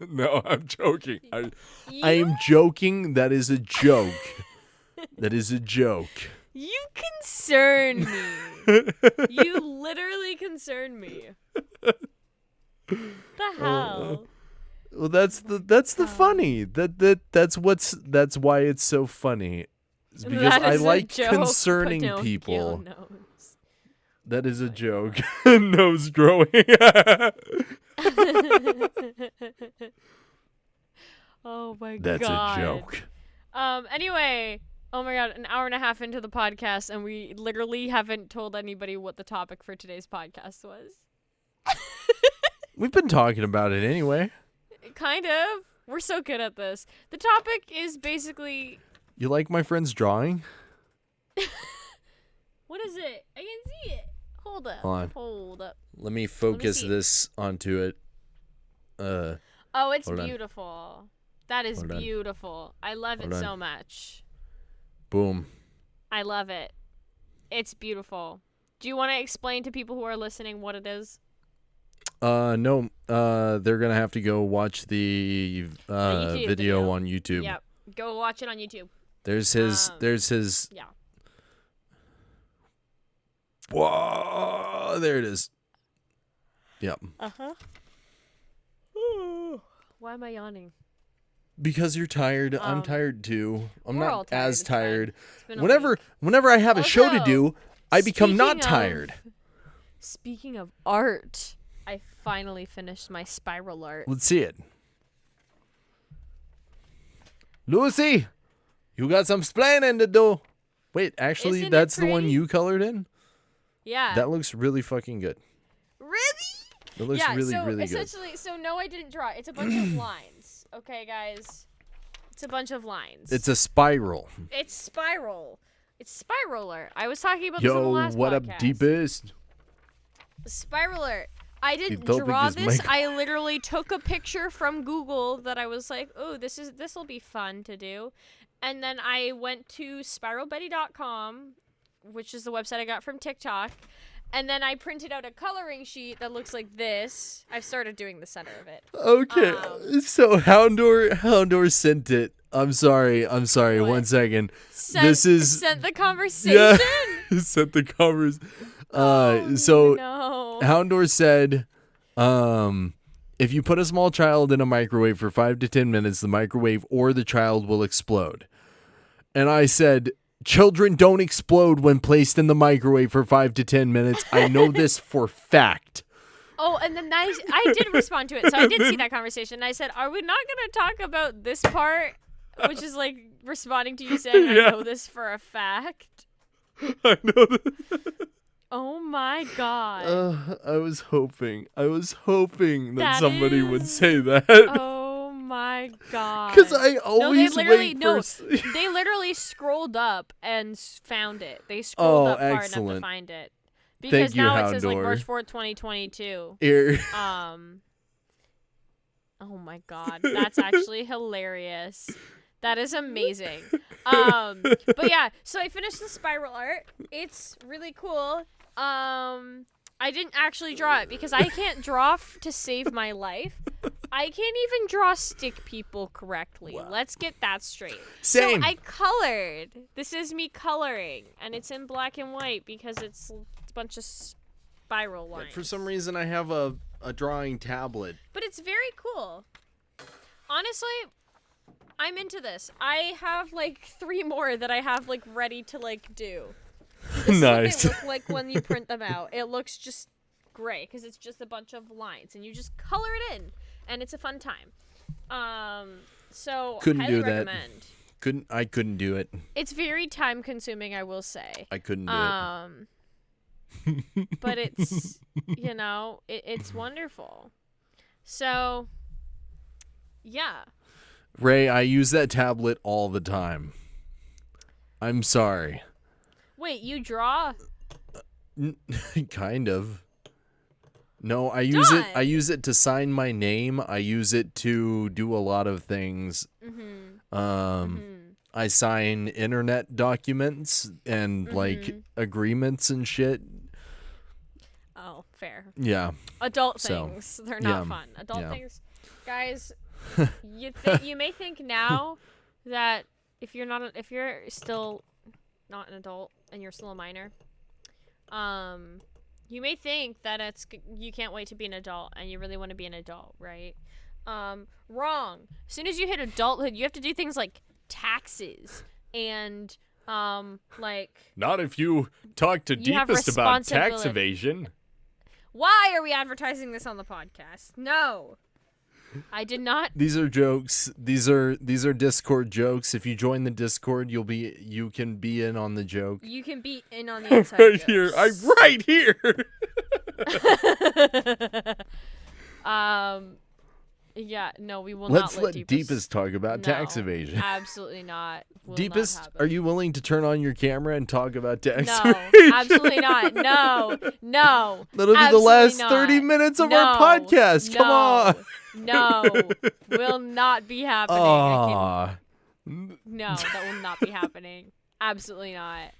No, I'm joking. I am joking. That is a joke. That is a joke. You concern me. You literally concern me. The hell? Well, that's the funny. That's why it's so funny. It's because I like concerning people. That is a joke. Nose growing. Oh my god. That's a joke. Anyway, oh my god, an hour and a half into the podcast, and we literally haven't told anybody what the topic for today's podcast was. We've been talking about it anyway. Kind of. We're so good at this. The topic is basically... You like my friend's drawing? What is it? I can see it. Hold up. Hold up. Let me focus this onto it. Oh, it's beautiful. That is beautiful. I love it so much. Boom. I love it. It's beautiful. Do you want to explain to people who are listening what it is? No. They're gonna have to go watch the video on YouTube. Yep. Go watch it on YouTube. There's his. Yeah. Whoa! There it is. Yep. Why am I yawning? Because you're tired. I'm tired too. I'm not as tired. Whenever I have a show to do, I become not tired. Speaking of art, I finally finished my spiral art. Let's see it. Lucy, you got some splaining to do. Wait, actually, Isn't that's it the one pretty? you colored in? Yeah. That looks really fucking good. Really? It looks really good. Essentially, so no, I didn't draw it. It's a bunch of lines. Okay, guys? It's a bunch of lines. It's a spiral. It's spiral. It's spiraler. I was talking about this on the last what podcast. up, deepest? Spiraler. I didn't draw this. I literally took a picture from Google that I was like, oh, this will be fun to do. And then I went to spiralbetty.com, which is the website I got from TikTok. And then I printed out a coloring sheet that looks like this. I've started doing the center of it. Okay. So Houndor sent it. I'm sorry. What? 1 second. Sent the conversation. Yeah. Sent the covers. So no. Houndor said, if you put a small child in a microwave for 5 to 10 minutes, the microwave or the child will explode. And I said, children don't explode when placed in the microwave for 5 to 10 minutes. I know this for fact. Oh, and then I did respond to it. So I did see that conversation. And I said, are we not going to talk about this part? Which is like responding to you saying, I know this for a fact. I know that. Oh my god. I was hoping that somebody would say that. Oh my god. Because I always they literally scrolled up and found it. They scrolled up far enough to find it. Because now it says like March 4th, 2022. Oh my god, that's actually hilarious. That is amazing. But yeah, so I finished the spiral art. It's really cool. I didn't actually draw it because I can't draw to save my life. I can't even draw stick people correctly. Wow. Let's get that straight. Same. So I colored. This is me coloring, and it's in black and white because it's a bunch of spiral lines. For some reason, I have a drawing tablet. But it's very cool. Honestly, I'm into this. I have like 3 more that I have like ready to like do. This nice. is what they look like when you print them out. It looks just gray because it's just a bunch of lines, and you just color it in, and it's a fun time. So couldn't highly do that. recommend. I couldn't do it. It's very time consuming, I will say. I couldn't do it. But it's it's wonderful. So yeah. Ray, I use that tablet all the time. I'm sorry. Wait, you draw? Kind of. No, I use it to sign my name. I use it to do a lot of things. I sign internet documents and like agreements and shit. Oh, fair. Yeah. Adult things. They're not fun. Adult things. Guys, you may think now that if you're still not an adult and you're still a minor, you may think that you can't wait to be an adult and you really want to be an adult, right? Wrong. As soon as you hit adulthood, you have to do things like taxes and like. Not if you talk to Deepest about tax evasion. Why are we advertising this on the podcast? No. I did not. These are jokes. These are Discord jokes. If you join the Discord, you can be in on the joke. You can be in on the inside right jokes. Here. I'm right here. Yeah, no, we will Let's not let Deepest talk about tax evasion. Absolutely not. Deepest, are you willing to turn on your camera and talk about tax evasion? No, absolutely not. No. That'll be the last 30 minutes of our podcast. Come on. No, will not be happening. No, that will not be happening. Absolutely not.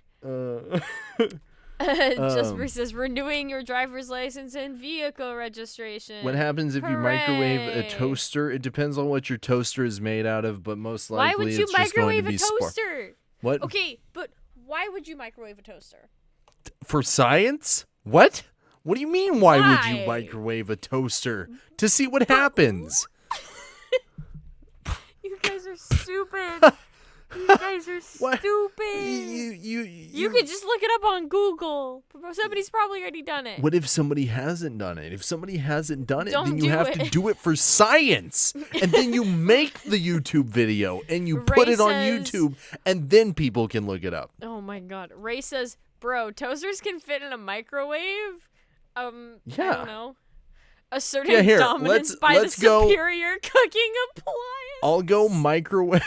Just versus renewing your driver's license and vehicle registration. What happens if you microwave a toaster? It depends on what your toaster is made out of, but most likely it's just going to be why would you microwave a toaster? What? Okay, but why would you microwave a toaster? For science? What? What do you mean, why would you microwave a toaster? To see what happens. You guys are stupid. You guys are stupid. You could just look it up on Google. Somebody's probably already done it. What if somebody hasn't done it? If somebody hasn't done it, then you have to do it for science. And then you make the YouTube video and you put it on YouTube and then people can look it up. Oh my god. Ray says, bro, toasters can fit in a microwave? I don't know. Asserting dominance by the superior cooking appliance. I'll go microwave.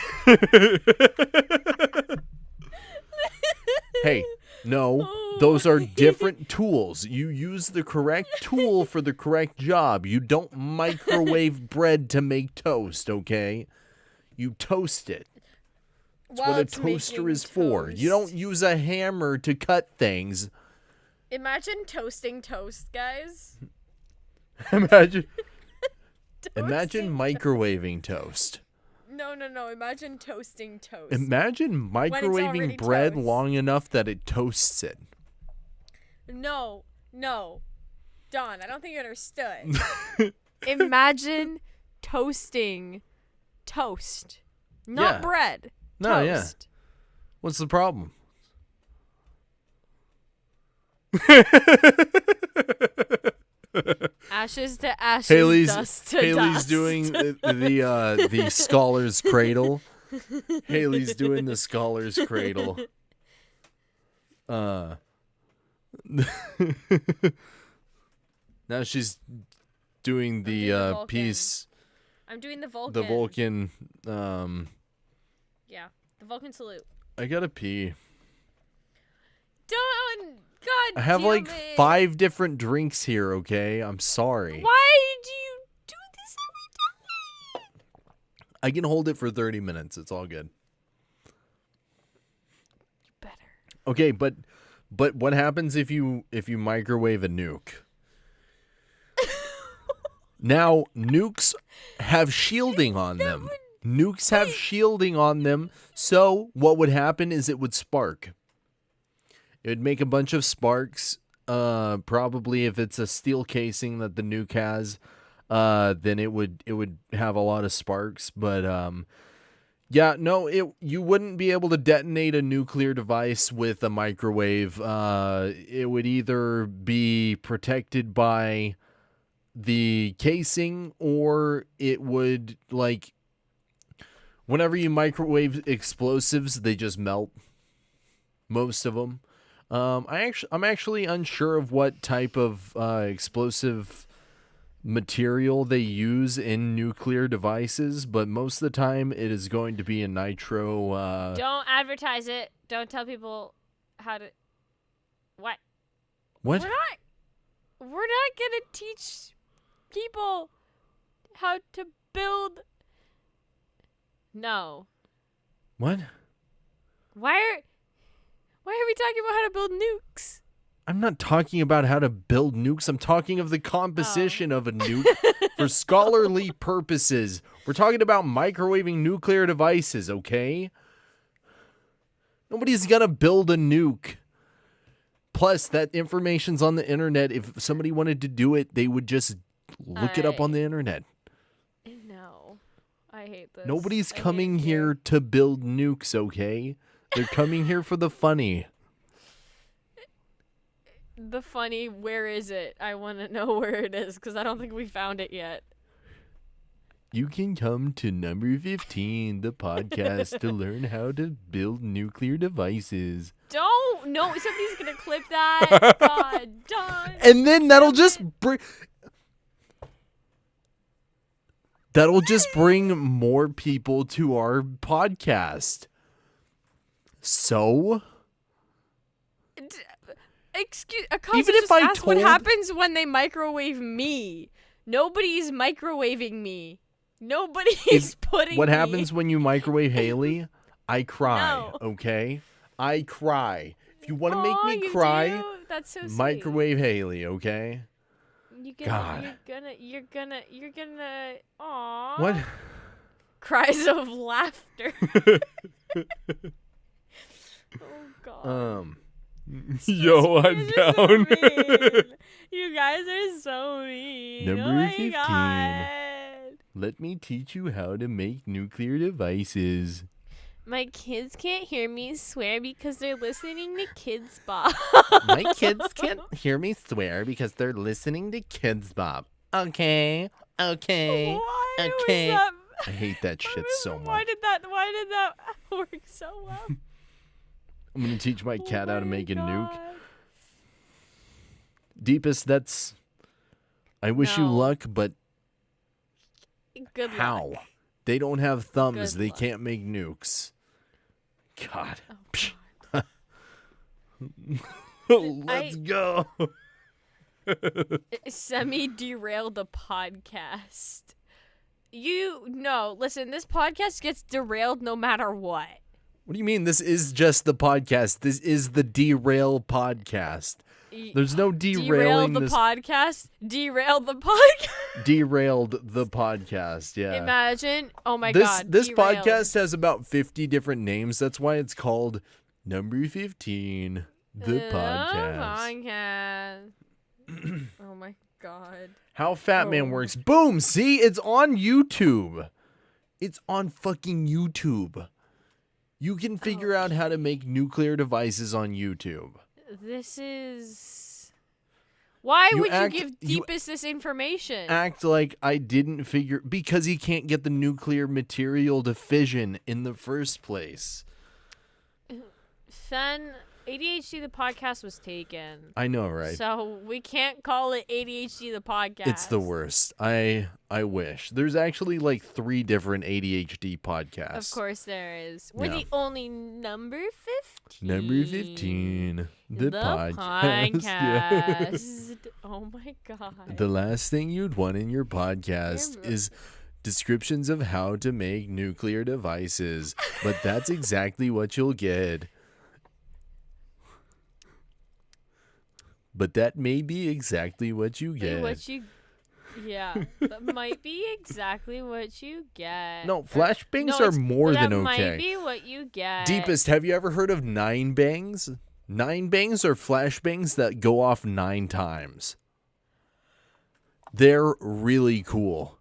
Hey, no, those are different tools. You use the correct tool for the correct job. You don't microwave bread to make toast, okay? You toast it. That's what a toaster is for. You don't use a hammer to cut things. Imagine toasting toast, guys. Imagine microwaving toast. No. Imagine toasting toast. Imagine microwaving bread long enough that it toasts it. No. Don, I don't think you understood. Imagine toasting toast. Not bread. No, toast. Yeah. What's the problem? Ashes to ashes, dust to Haley's dust. doing the scholar's cradle. Haley's doing the scholar's cradle. Now she's doing the piece. I'm doing the Vulcan. The Vulcan. Yeah, the Vulcan salute. I gotta pee. Done. God, I have like 5 different drinks here, okay? I'm sorry. Why do you do this every I can hold it for 30 minutes. It's all good. Better. Okay, but what happens if you microwave a nuke? Now, nukes have shielding on them. Nukes have shielding on them, so what would happen is it would spark. It would make a bunch of sparks. Probably if it's a steel casing that the nuke has, then it would have a lot of sparks. But yeah, no, you wouldn't be able to detonate a nuclear device with a microwave. It would either be protected by the casing, or it would, like, whenever you microwave explosives, they just melt. Most of them. I'm actually unsure of what type of explosive material they use in nuclear devices, but most of the time it is going to be a nitro. Don't advertise it. Don't tell people how to. What? What? We're not gonna teach people how to build. No. What? Why are we talking about how to build nukes? I'm not talking about how to build nukes. I'm talking of the composition of a nuke for scholarly purposes. We're talking about microwaving nuclear devices, okay? Nobody's gonna build a nuke. Plus, that information's on the internet. If somebody wanted to do it, they would just look it up on the internet. No. I hate this. Nobody's coming here to build nukes, okay? They're coming here for the funny. The funny, where is it? I want to know where it is, because I don't think we found it yet. You can come to number 15, the podcast, to learn how to build nuclear devices. Don't! No, somebody's going to clip that. God, don't. And then that'll just bring more people to our podcast. So? Excuse, Akasa Even if just I asked what told- happens when they microwave me. Nobody's microwaving me. Nobody's putting What me. happens when you microwave Haley? I cry, No. okay? I cry. If you want to make Aw, me you cry, do? That's so sweet. microwave Haley, okay? You're gonna. Aww. What? Cries of laughter. Oh God. Yo, I'm You guys are so down. mean. You guys are so mean. Number oh my 15. God. Let me teach you how to make nuclear devices. My kids can't hear me swear because they're listening to Kids Bop. My kids can't hear me swear because they're listening to Kids Bop. Okay. Why Okay. was Okay. that? I hate that shit so Why much. did that work so well? I'm going to teach my cat how to make a nuke. God. Deepest, that's... I wish you No. luck, but Good how? luck. They don't have thumbs. Good They luck. can't make nukes. God. Oh, Let's go. Semi-derailed the podcast. Listen, this podcast gets derailed no matter what. What do you mean? This is just the podcast. This is the Derail podcast. There's no derailing Derailed the this. podcast. Derailed the podcast. Derailed the podcast. Yeah. Imagine. Oh my this God. this derailed. podcast has about 50 different names. That's why it's called Number 15, the podcast. podcast. Oh my God. How Fat Man Oh. Works. Boom. See, it's on YouTube. It's on fucking YouTube. You can figure out how to make nuclear devices on YouTube. This is. Why You would act- you give you Deepest this information? Act like I didn't figure, because he can't get the nuclear material to fission in the first place. Son, ADHD the podcast was taken. I know, right? So we can't call it ADHD the podcast. It's the worst. I wish. There's actually like 3 different ADHD podcasts. Of course there is. We're Yeah. the only number 15. Number 15, the podcast. Yes. Oh my God. The last thing you'd want in your podcast You're- is Descriptions of how to make nuclear devices, but that's exactly what you'll get. But that may be exactly what you get. That might be exactly what you get. No, flashbangs are more than okay. That might be what you get. Deepest, have you ever heard of 9 bangs? 9 bangs are flashbangs that go off 9 times. They're really cool.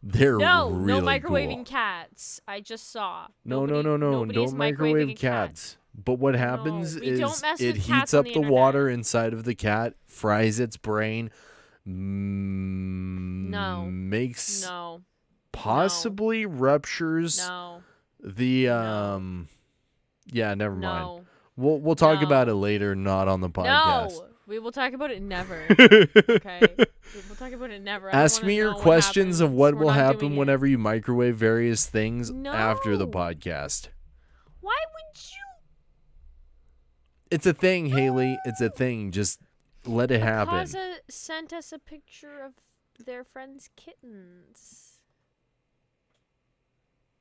They're no really microwaving cool. cats. I just saw. No. Don't microwave cats. But what happens we don't is mess it with heats cats on up the the internet. water inside of the cat, fries its brain, makes possibly ruptures the yeah, never mind. We'll talk about it later, not on the podcast. No, we will talk about it never. Okay, we will talk about it never. Ask me your questions of what will happen whenever you microwave various things after the podcast. Why would you? It's a thing, Haley. It's a thing. Just let it happen. Akaza sent us a picture of their friend's kittens.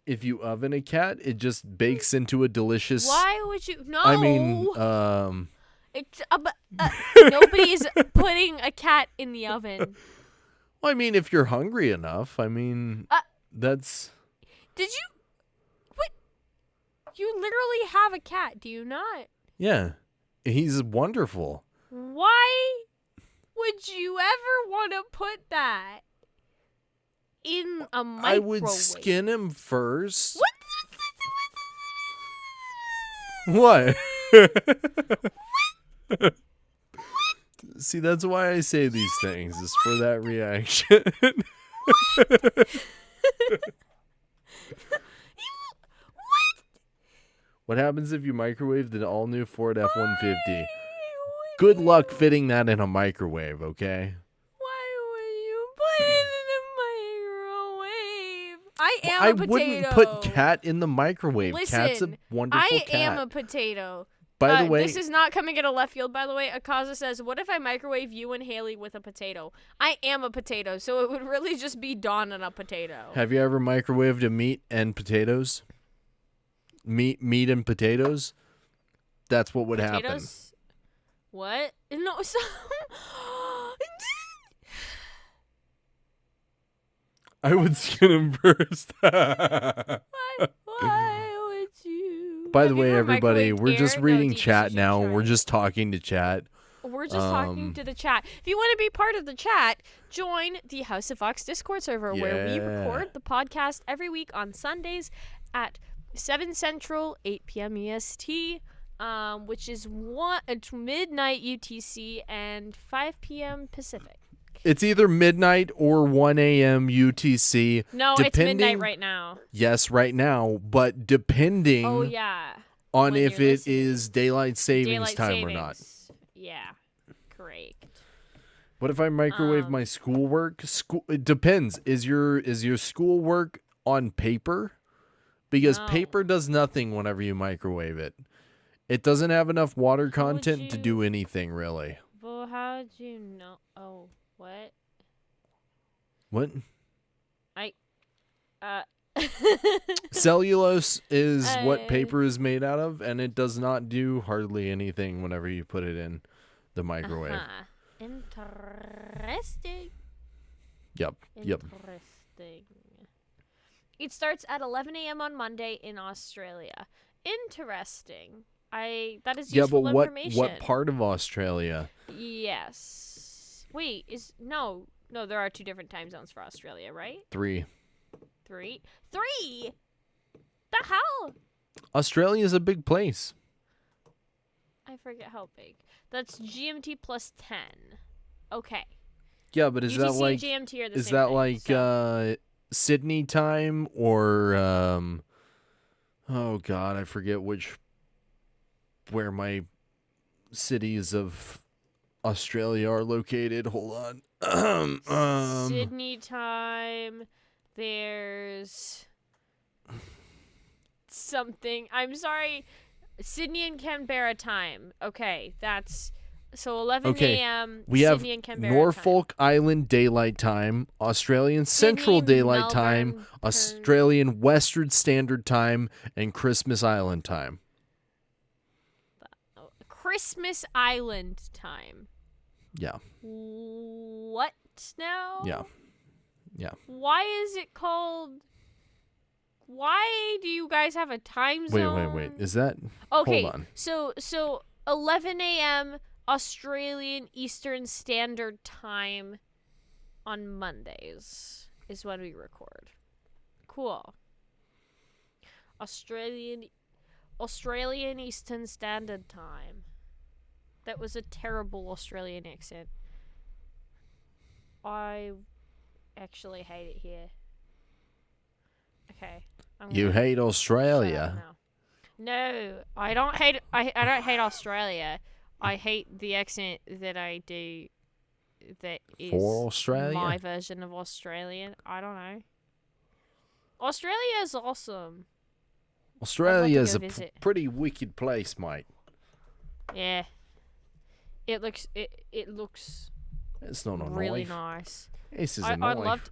If you oven a cat, it just bakes into a delicious... Why would you? No. I mean, nobody is putting a cat in the oven. Well, I mean, if you're hungry enough, I mean, that's... Did you... What? You literally have a cat, do you not? Yeah. He's wonderful. Why would you ever want to put that in a microwave? I would skin him first. What? See, that's why I say these things, is for that reaction. What happens if you microwave the all-new Ford F-150? Good luck fitting that in a microwave, okay? Why would you put it in a microwave? I am a potato. I wouldn't put cat in the microwave. Listen, Cat's a wonderful cat. I am a potato. By the way... This is not coming at a left field, by the way. Akaza says, what if I microwave you and Haley with a potato? I am a potato, so it would really just be Dawn and a potato. Have you ever microwaved a meat and potatoes? Meat and potatoes? That's what would happen. What? No, so... I would skin him first. Why would you? By the way, everybody, we're just reading chat now. We're just talking to chat. We're just talking to the chat. If you want to be part of the chat, join the House of Fox Discord server where we record the podcast every week on Sundays at 7 Central, 8 p.m. EST, which is midnight UTC and 5 p.m. Pacific. It's either midnight or 1 a.m. UTC. No, it's midnight right now. Yes, right now, but depending on if it is daylight savings time or not. Yeah, great. What if I microwave my schoolwork? It depends. Is your schoolwork on paper? Because paper does nothing whenever you microwave it. It doesn't have enough water content to do anything, really. Well, how'd you know? Oh, what? What? Cellulose is what paper is made out of, and it does not do hardly anything whenever you put it in the microwave. Interesting. Yep. Interesting. It starts at 11 a.m. on Monday in Australia. Interesting. That is useful information. What part of Australia? Yes. Wait, no, there are 2 different time zones for Australia, right? 3. 3? The hell? Australia is a big place. I forget how big. That's GMT plus 10. Okay. Yeah, but is UTC that like and GMT are the is same that thing, like so. Sydney time or oh god, I forget where my cities of Australia are located. Hold on. Sydney time. There's something. I'm sorry. Sydney and Canberra time. Okay, that's So 11 Okay, a.m. We have Sydney and Canberra Norfolk Island Daylight Time, Australian Central Sydney, Daylight Time, Melbourne, Australian Western Standard Time, and Christmas Island Time. time. Christmas Island time. Yeah. What now? Yeah. Why is it called? Why do you guys have a time zone? Wait. Is that? Okay. Hold on. So 11 a.m. Australian Eastern Standard Time on Mondays is when we record. Cool. Australian Eastern Standard Time. That was a terrible Australian accent. I actually hate it here. Okay. You hate Australia? No, I don't hate. I don't hate Australia. I hate the accent that I do. That is For Australia? my version of Australian. I don't know. Australia is awesome. Australia is go a visit. pretty wicked place, mate. Yeah. It looks. It looks It's not a really knife. nice. This is I a knife. loved.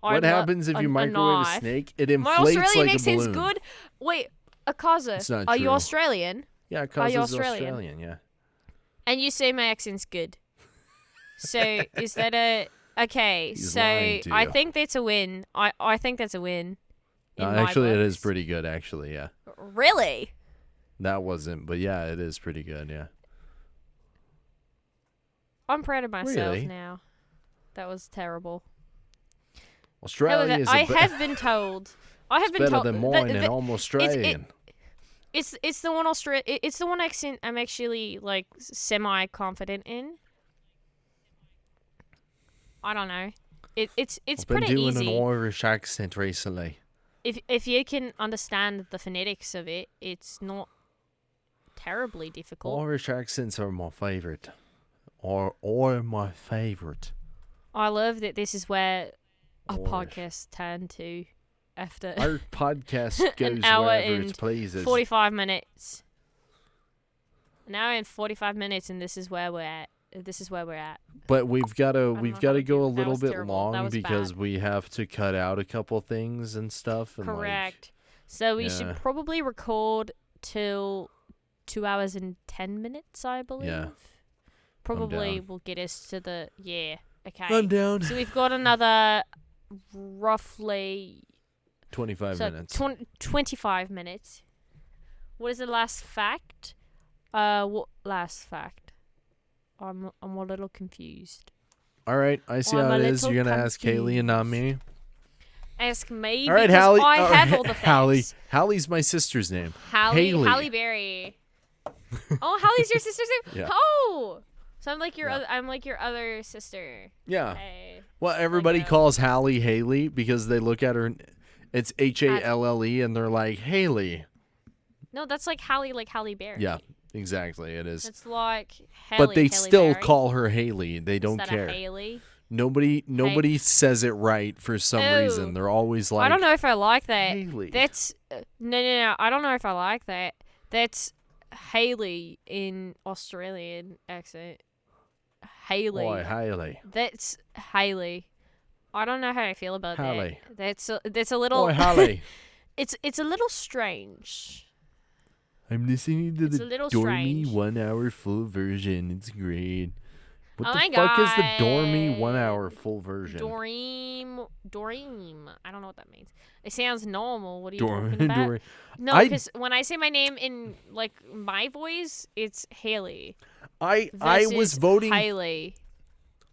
What happens if you microwave a knife. snake? It My inflates Australian like a accent's balloon. good. Wait, Akaza, It's not are you true. Australian? Yeah, Are because you it's Australian? Australian, yeah. And you say my accent's good. So is that a okay? He's So lying to I you. think that's a win. I think that's a win. in my Actually, it is books. pretty good, actually, yeah. Really? That wasn't, but yeah, it is pretty good, yeah. I'm proud of myself Really? now. That was terrible. Australia However, is I have been told. I have been better told than mine, and I'm Australian. It's the one It's the one accent I'm actually like semi confident in. I don't know. It's I've been pretty doing easy. an Irish accent recently. If you can understand the phonetics of it, it's not terribly difficult. Irish accents are my favourite. Or my favourite. I love that this is where our Irish. podcast turned to after Our podcast goes an hour wherever and it pleases. 45 minutes. An hour and 45 minutes, and this is where we're at. But we've got to know how to go do a it. That little was bit terrible. That long was because bad. we have to cut out a couple things and stuff. And Correct. So we yeah. should probably record till 2 hours and 10 minutes, I believe. Yeah. Probably down. will get us to the okay. I'm down. So we've got another roughly 25 so minutes. 25 minutes. What is the last fact? What last fact? I'm a little confused. All right, I see I'm how a it is. little You're going to ask Haley and not me. Ask me All right, because Hallie. I have all the facts. Hallie. Hallie's my sister's name. Hallie Haley. Berry. Oh, Hallie's your sister's name? Yeah. Oh, so I'm like your Yeah. other. I'm like your other sister. Yeah. Hey. Well, everybody Like, calls Hallie Haley because they look at her. It's Halle, and they're like, Haley. No, that's like Halle Berry. Yeah, exactly. It is. It's like Halle. But they Halle still Berry. call her Haley. They don't Instead care. of Haley. Nobody says it right for some Oh. reason. They're always like, I don't know if I like that. Haley. That's no. I don't know if I like that. That's Haley in Australian accent. Haley. Boy, Haley. That's Haley. I don't know how I feel about Haley. that. That's a little. Boy, Haley. It's a little strange. I'm listening to It's the a little Dormy strange. 1 hour full version. It's great. What Oh the my fuck is the Dormy God. 1 hour full version? Doreen. I don't know what that means. It sounds normal. What are you Dor- talking about? Dor- No, I- because when I say my name in like my voice, it's Haley. I was versus voting. Haley.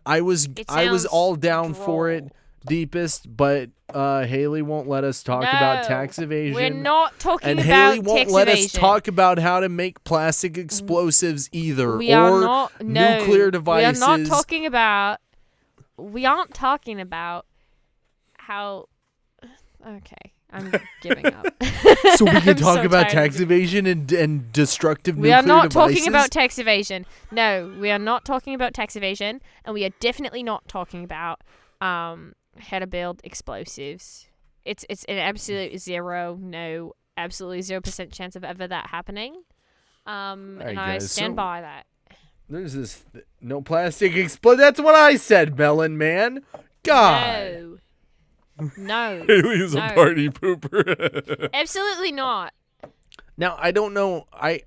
I was sounds all down for it, droll. deepest, but Haley won't let us talk about tax evasion. We're not talking and about Haley won't tax let us evasion. talk about how to make plastic explosives either, We are or not. No, nuclear devices. We are not talking about. We aren't talking about how. Okay, I'm giving up. So we can I'm talk so about tired tax of it. evasion and destructive We nuclear are not devices. talking about tax evasion. No, we are not talking about tax evasion, and we are definitely not talking about how to build explosives. It's an absolute absolutely 0% chance of ever that happening. right, And I guys, stand so- by that. There's this no plastic explode. That's what I said, Melon Man. God. No. Haley's No. a party pooper. Absolutely not. Now I don't know. I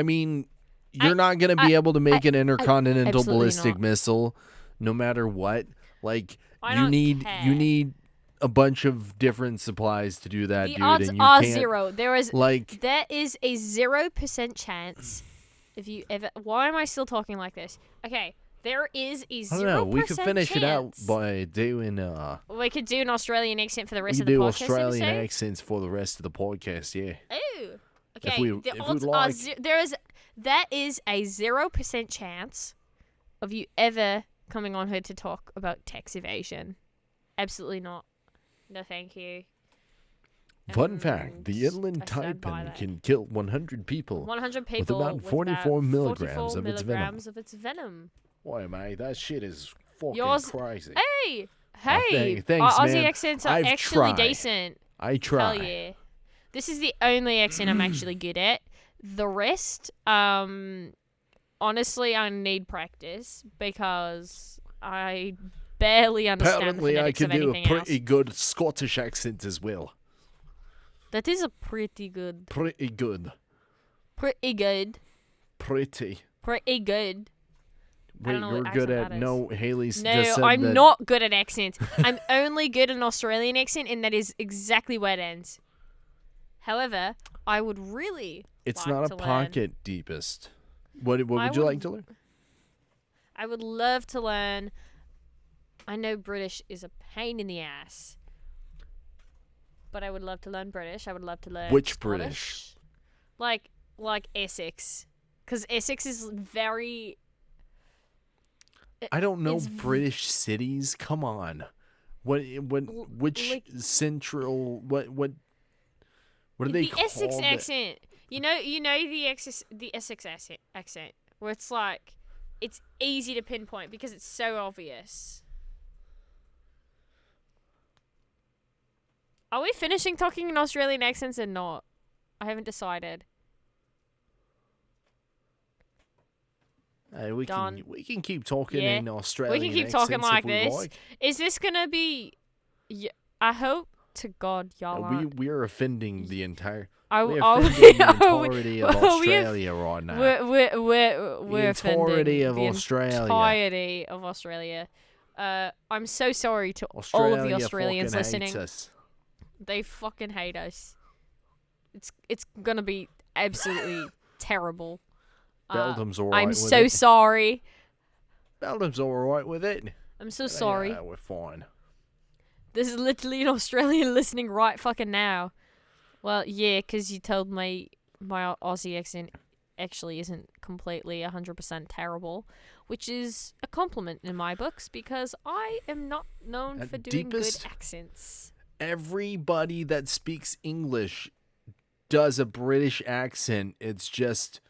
mean, you're not gonna be able to make an intercontinental absolutely ballistic not. missile, no matter what. Like I you don't need care. a bunch of different supplies to do that, The dude. odds and you are can't, 0. There is a 0% chance if you ever. Why am I still talking like this? Okay, there is a 0% I don't know. We could finish it out chance. by doing We could do an Australian accent for the we rest could of the do podcast. Australian episode. accents for the rest of the podcast. Yeah. Ooh. Okay. If we the would odds are like. that is a 0% chance of you ever coming on here to talk about tax evasion. Absolutely not. No, thank you. Fun fact: the And inland I stand by taipan that. can kill 100 people. 100 people about 44 milligrams of its venom. milligrams of its venom. Boy, mate, that shit is fucking Yours- crazy. Hey, hey, thanks, our Aussie man. accents are I've actually tried. decent. I try. Hell yeah. This is the only accent I'm actually good at. The rest, honestly, I need practice because I barely understand Apparently, the I phonetics can of do a anything pretty else. good Scottish accent as well. That is a pretty good. Pretty good. Pretty good. Pretty. Pretty good. I Wait, don't know you're what good accent at that is. no. Haley's No, just said I'm that. not good at accents. I'm only good at an Australian accent, and that is exactly where it ends. However, I would really It's like not to a learn. pocket deepest. What I would you would- like to learn? I would love to learn. I know British is a pain in the ass, but I would love to learn British. I would love to learn Which Scottish. Like Essex, because Essex is very. I don't know It's British cities. Come on. Which like- central? What do they the call Essex that? accent. You know the Essex accent where it's like it's easy to pinpoint because it's so obvious. Are we finishing talking in Australian accents or not? I haven't decided. Hey, we Done. can keep talking Yeah. in Australian. We can keep talking accents if like we this. like. Is this gonna be? I hope to God y'all aren't. We are offending the entire. I, We I, are offending the oh, entirety of we- Australia right now. We're offending entirety of the Australia. entirety of Australia. I'm so sorry to all of the Australians fucking listening. hates us. They fucking hate us. It's gonna be absolutely terrible. Belgium's alright I'm with so it. sorry. Belgium's alright with it. I'm so sorry. Yeah, we're fine. This is literally an Australian listening right fucking now. Well, yeah, 'cause you told me my Aussie accent actually isn't completely 100% terrible, which is a compliment in my books because I am not known At for doing deepest- good accents. Everybody that speaks English does a British accent. It's just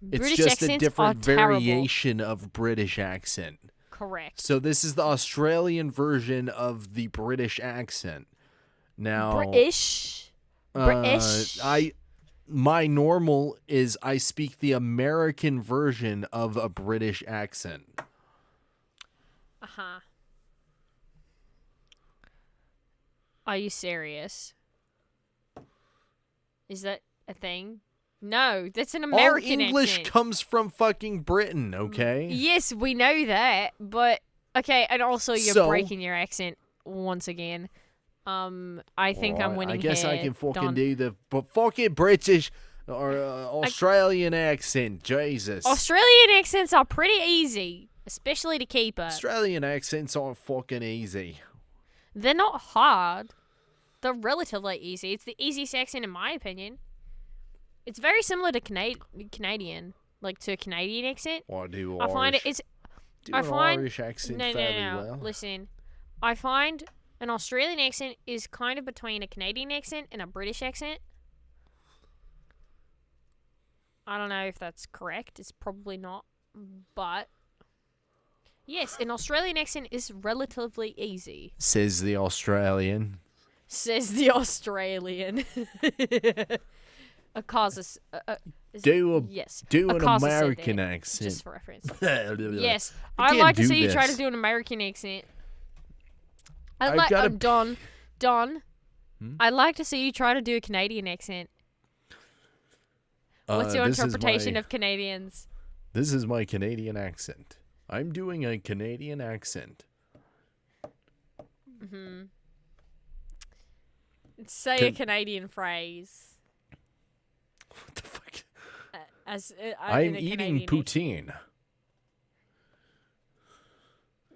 British a accents different are terrible. variation of British accent. Correct. So this is the Australian version of the British accent. Now, British. British. My normal is I speak the American version of a British accent. Uh-huh. Are you serious? Is that a thing? No, that's an American All English accent. comes from fucking Britain, okay? Yes, we know that, but okay, and also you're So- breaking your accent once again. I think I'm Alright, winning I guess I here. can fucking Done. do the fucking British or Australian accent. Jesus. Australian accents are pretty easy, especially to keep up. Australian accents aren't fucking easy. They're not hard. They're relatively easy. It's the easiest accent in my opinion. It's very similar to Canadian, like to a Canadian accent. Or do I find Irish- it's do I an find Irish accent no. fairly well. Listen, I find an Australian accent is kind of between a Canadian accent and a British accent. I don't know if that's correct. It's probably not, but yes, an Australian accent is relatively easy. Says the Australian. Says the Australian. A causes. Yes. Do a an causes said American that, accent. Just for reference. Yes, Yes. I I'd can't like to do see you try to this. do an American accent. I've I'd like gotta- Don. Hmm? I'd like to see you try to do a Canadian accent. What's your this is interpretation my- of Canadians? This is my Canadian accent. I'm doing a Canadian accent. Mm-hmm. Say a Can- Canadian phrase. What the fuck? in I'm a eating Canadian poutine.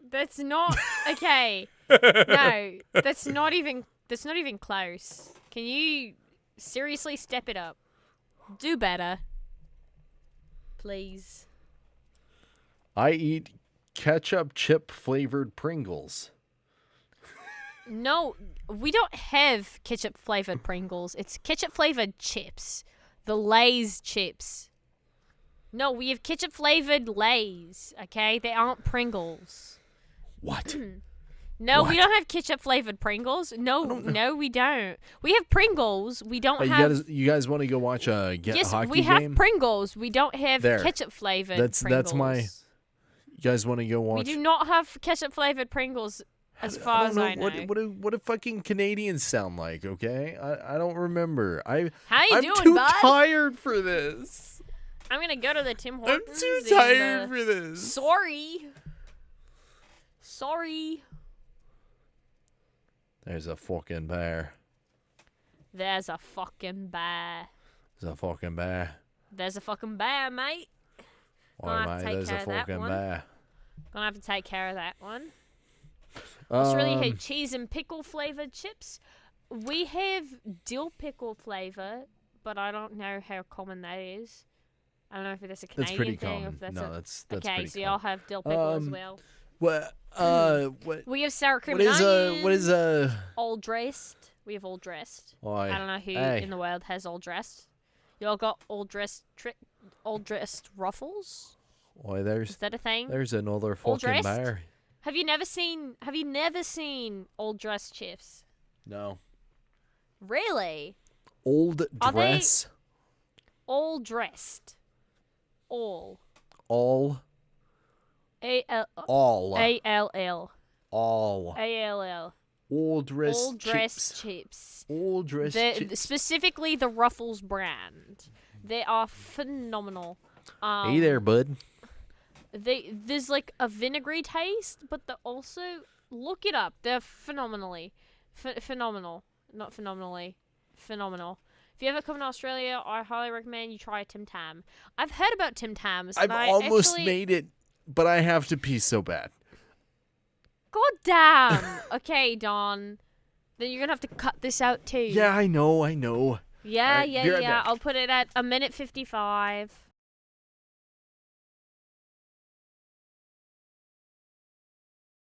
That's not okay. No, that's not even close. Can you seriously step it up? Do better. Please. I eat ketchup chip flavored Pringles. No, we don't have ketchup flavored Pringles. It's ketchup flavored chips. The Lay's chips. No, we have ketchup flavored Lay's, okay? They aren't Pringles. What? No, we What? don't have ketchup flavored Pringles. No, we don't. We have Pringles. We don't Hey, have. you guys want to go watch a Yes, hockey we game? have Pringles. We don't have There. ketchup flavored That's Pringles. my. You guys want to go watch? We do not have ketchup flavored Pringles, as far as I know. What do fucking Canadians sound like? Okay, I don't remember. How you I'm doing, too bud? tired for this. I'm gonna go to the Tim I'm Hortons. too and, tired for this. Sorry. There's a fucking bear. There's a fucking bear. There's a fucking bear. There's a fucking bear, mate. Why, have to mate? take There's a care of that fucking one. bear. Gonna have to take care of that one. Australia Um, had cheese and pickle flavored chips. We have dill pickle flavor, but I don't know how common that is. I don't know if that's a Canadian That's pretty thing. Or common. if that's No, a... that's okay, pretty so y'all common. have dill pickle as Um, well. What? We have sour cream What is and What is onions, all dressed. We have all dressed. Oi, I don't know who hey. in the world has all dressed. Y'all got all dressed ruffles? Oi, Is that a thing? there's another All fucking dressed? bear. Have you never seen all dressed chips? No. Really? Old Are they- dress. All dressed. All. All. A-L- All. A-L-L. All. A-L-L. All dress. All dressed chips. All dress. chips. Specifically the Ruffles brand. They are phenomenal. Hey there, bud. There's like a vinegary taste, but they're also, look it up. They're phenomenal. Not phenomenally. Phenomenal. If you ever come to Australia, I highly recommend you try Tim Tam. I've heard about Tim Tams. I've and I almost actually, made it, but I have to pee so bad. God damn. Okay, Don. Then you're gonna have to cut this out too. Yeah, I know. Yeah, Alright, be right back. I'll put it at 1:55.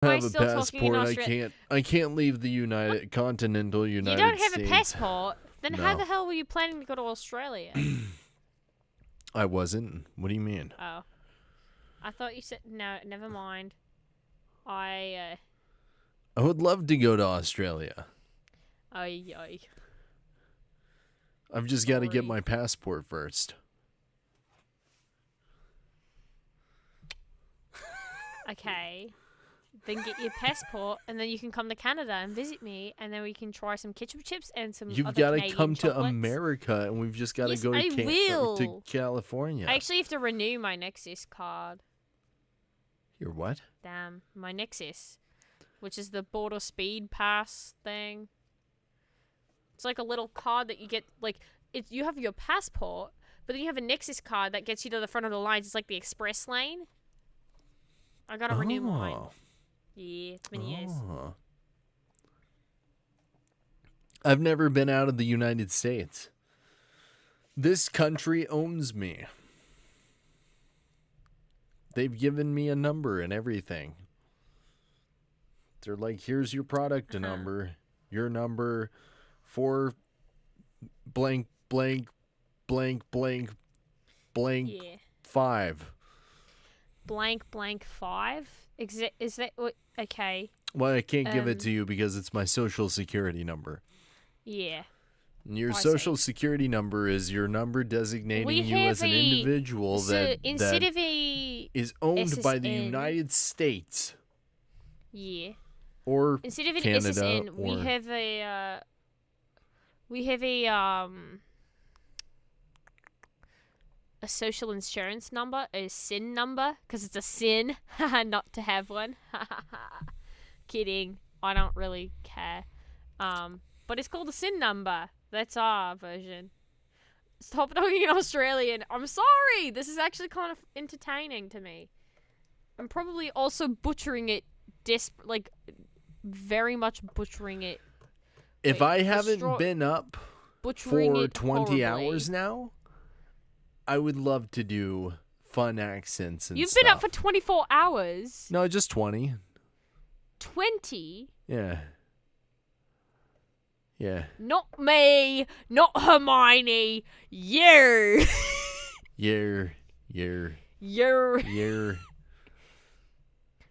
I Am I have a still talking in passport. I can't leave the continental United You don't have States. a passport? Then how No. the hell were you planning to go to Australia? I wasn't. What do you mean? Oh. I thought you said... No, never mind. I would love to go to Australia. Oy. I've just got to get Sorry. my passport first. Okay. Then get your passport, and then you can come to Canada and visit me, and then we can try some ketchup chips and some You've other got to Canadian come to chocolates. America, and we've just got to Yes, go to, I will. to California. I actually have to renew my Nexus card. Your what? Damn. My Nexus. Which is the border speed pass thing. It's like a little card that you get, like, you have your passport, but then you have a Nexus card that gets you to the front of the lines. It's like the express lane. I gotta renew mine. Oh. Yeah, it's been years. Oh. I've never been out of the United States. This country owns me. They've given me a number and everything. They're like, here's your product number. Your number for blank, blank, blank, blank, blank, Yeah. 5. Blank 5? Is that what? Okay. Well, I can't give it to you because it's my social security number. Yeah. Your I social see. security number is your number designating We you have as an a- individual So instead that of a is owned by the SSN United States yeah, or instead of an Canada SSN, or we have a social insurance number, a SIN number, because it's a sin not to have one. Kidding. I don't really care. But it's called a SIN number. That's our version. Stop talking in Australian. I'm sorry. This is actually kind of entertaining to me. I'm probably also butchering it, very much butchering it. if Wait, I haven't destroy- been up Butchering for it 20 horribly. hours now, I would love to do fun accents and You've stuff. been up for 24 hours. No, just 20. 20? Yeah. Yeah. Not me. Not Hermione. You. Year. You.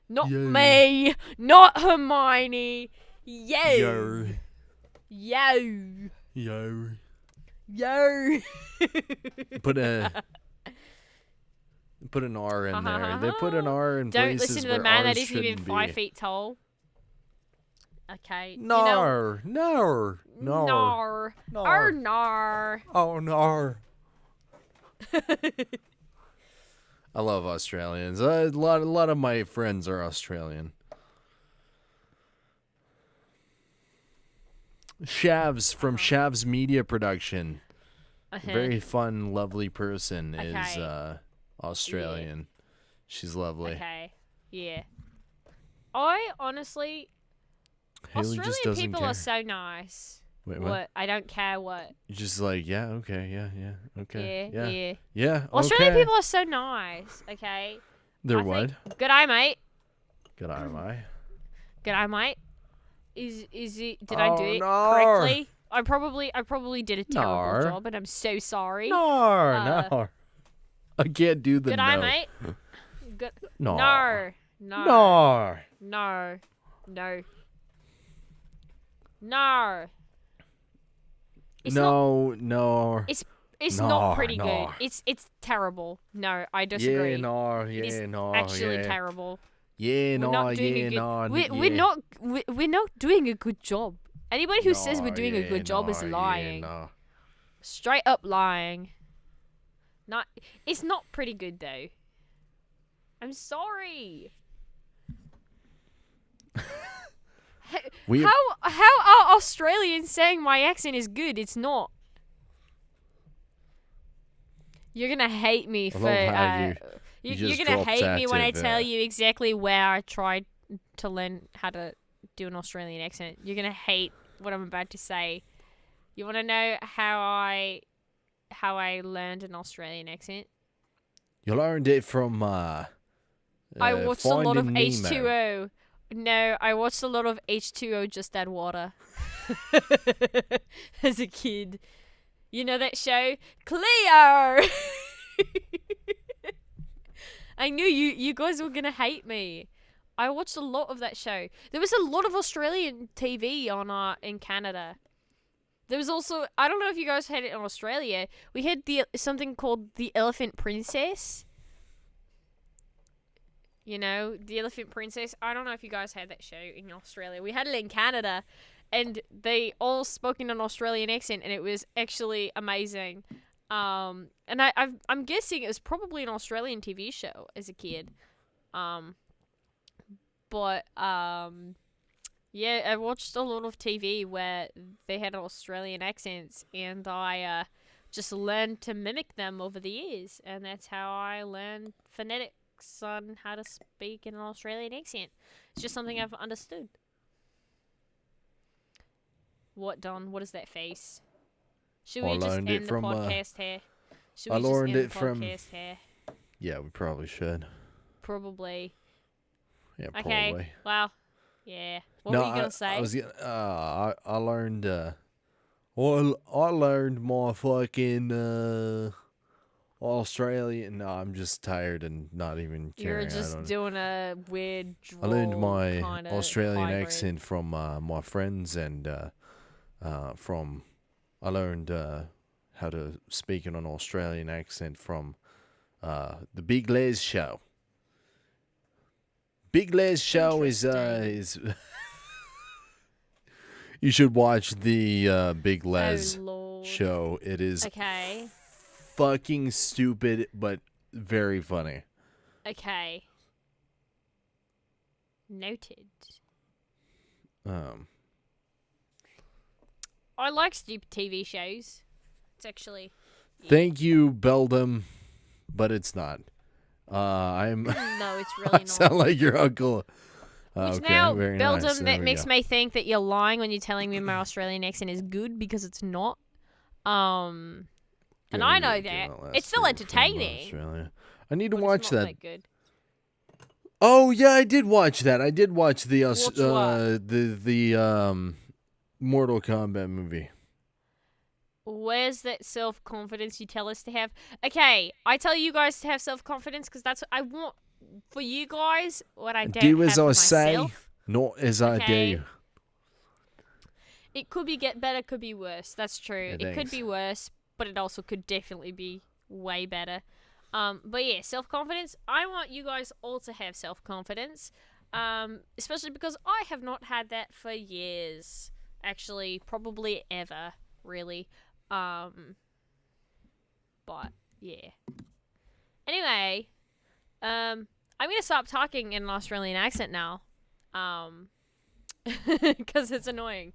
Not Yeah. me. Not Hermione. You. Yo. Yo. Yo. Yo. Put an R in there. They put an R in Don't places listen to where the man that R's isn't even shouldn't 5 be. feet tall. Okay. Nar. Nar. Nar. Nar. Oh, nar. I love Australians. A lot of my friends are Australian. Shavs from Shavs Media Production. Very fun, lovely person is Okay. Australian. She's lovely. Okay. Yeah. I honestly, Haley Australian just doesn't people care. are so nice. Wait, what? What? I don't care what. You're just like, yeah, okay, yeah, okay. Yeah, Australian okay. people are so nice, okay? They're I what? think- G'day, mate. Good eye, my. G'day, mate. Is it? Did I do it no. correctly? I probably did a terrible No. job, and I'm so sorry. No. I can't do the G'day, no. mate. Good. No. No. No. No. No. No. It's not. No. It's No, not pretty no. good. It's terrible. No, I disagree. Yeah, no, It is yeah, no, actually yeah. terrible. Yeah, We're no, not doing yeah, a good. no. We're not doing a good job. Anybody who says we're doing a yeah, good job is no, lying. Yeah, no. Straight up lying. Not. It's not pretty good though. I'm sorry. We How are Australians saying my accent is good? It's not. You're gonna hate me for. love how you You're just gonna dropped hate me when I active, tell you exactly where I tried to learn how to do an Australian accent. You're gonna hate what I'm about to say. You want to know how I learned an Australian accent? You learned it from I watched a lot of Finding Nemo. H2O. No, I watched a lot of H2O, Just Add Water. As a kid. You know that show? Cleo! I knew you guys were gonna hate me. I watched a lot of that show. There was a lot of Australian TV on in Canada. There was also, I don't know if you guys had it in Australia. We had something called The Elephant Princess. You know, The Elephant Princess. I don't know if you guys had that show in Australia. We had it in Canada, and they all spoke in an Australian accent, and it was actually amazing. And I'm guessing it was probably an Australian TV show as a kid. Yeah, I watched a lot of TV where they had Australian accents, and I just learned to mimic them over the years, and that's how I learned phonetics on how to speak in an Australian accent. It's just something I've understood. What, Don? What is that face? Should we just end the podcast here? Should we I just learned end it the from- podcast here? Yeah, we probably should. Probably. Yeah, Okay. probably. Well, yeah. What No, were you gonna I say? was gonna, I learned well, I learned my fucking Australian. No, I'm just tired and not even caring. You're just doing a weird drawl. I learned my kinda Australian hybrid. accent from my friends and from I learned how to speak in an Australian accent from the Big Les show. Big Les show is you should watch the Big Les Lord. show. It is Okay. fucking stupid, but very funny. Okay. Noted. I like stupid TV shows. It's actually... Thank you, Beldam, but it's not. I'm. No, it's really I not. sound like your uncle. Which Okay, now, very Beldam, nice. There that we makes go. me think that you're lying when you're telling me my Australian accent is good, because it's not. And I know that. It's still entertaining. Australia. I need to but watch it's not that. that good. Oh yeah, I did watch that. I did watch the Watch what? the Mortal Kombat movie. Where's that self-confidence you tell us to have? Okay, I tell you guys to have self-confidence because that's what I want for you guys. What I don't Do have as for I say, myself. not as I Okay. do. It could be get better, could be worse. That's true. Yeah, It could thanks. be worse, but it also could definitely be way better. But yeah, self-confidence. I want you guys all to have self-confidence, especially because I have not had that for years. Actually, probably ever, really. But yeah. Anyway, I'm gonna stop talking in an Australian accent now, because it's annoying.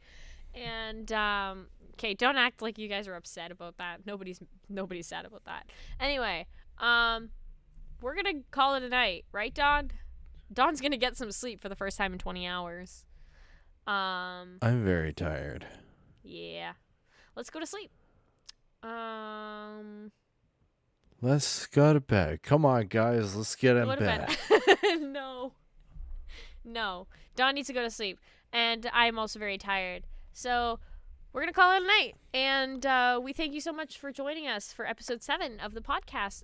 And okay, don't act like you guys are upset about that. Nobody's sad about that. Anyway, we're gonna call it a night, right, Don? Don's gonna get some sleep for the first time in 20 hours. I'm very tired. Yeah. Let's go to sleep. Let's go to bed. Come on, guys. Let's get in Go to bed. bed. No. Don needs to go to sleep. And I'm also very tired. So we're going to call it a night. And we thank you so much for joining us for episode 7 of the podcast.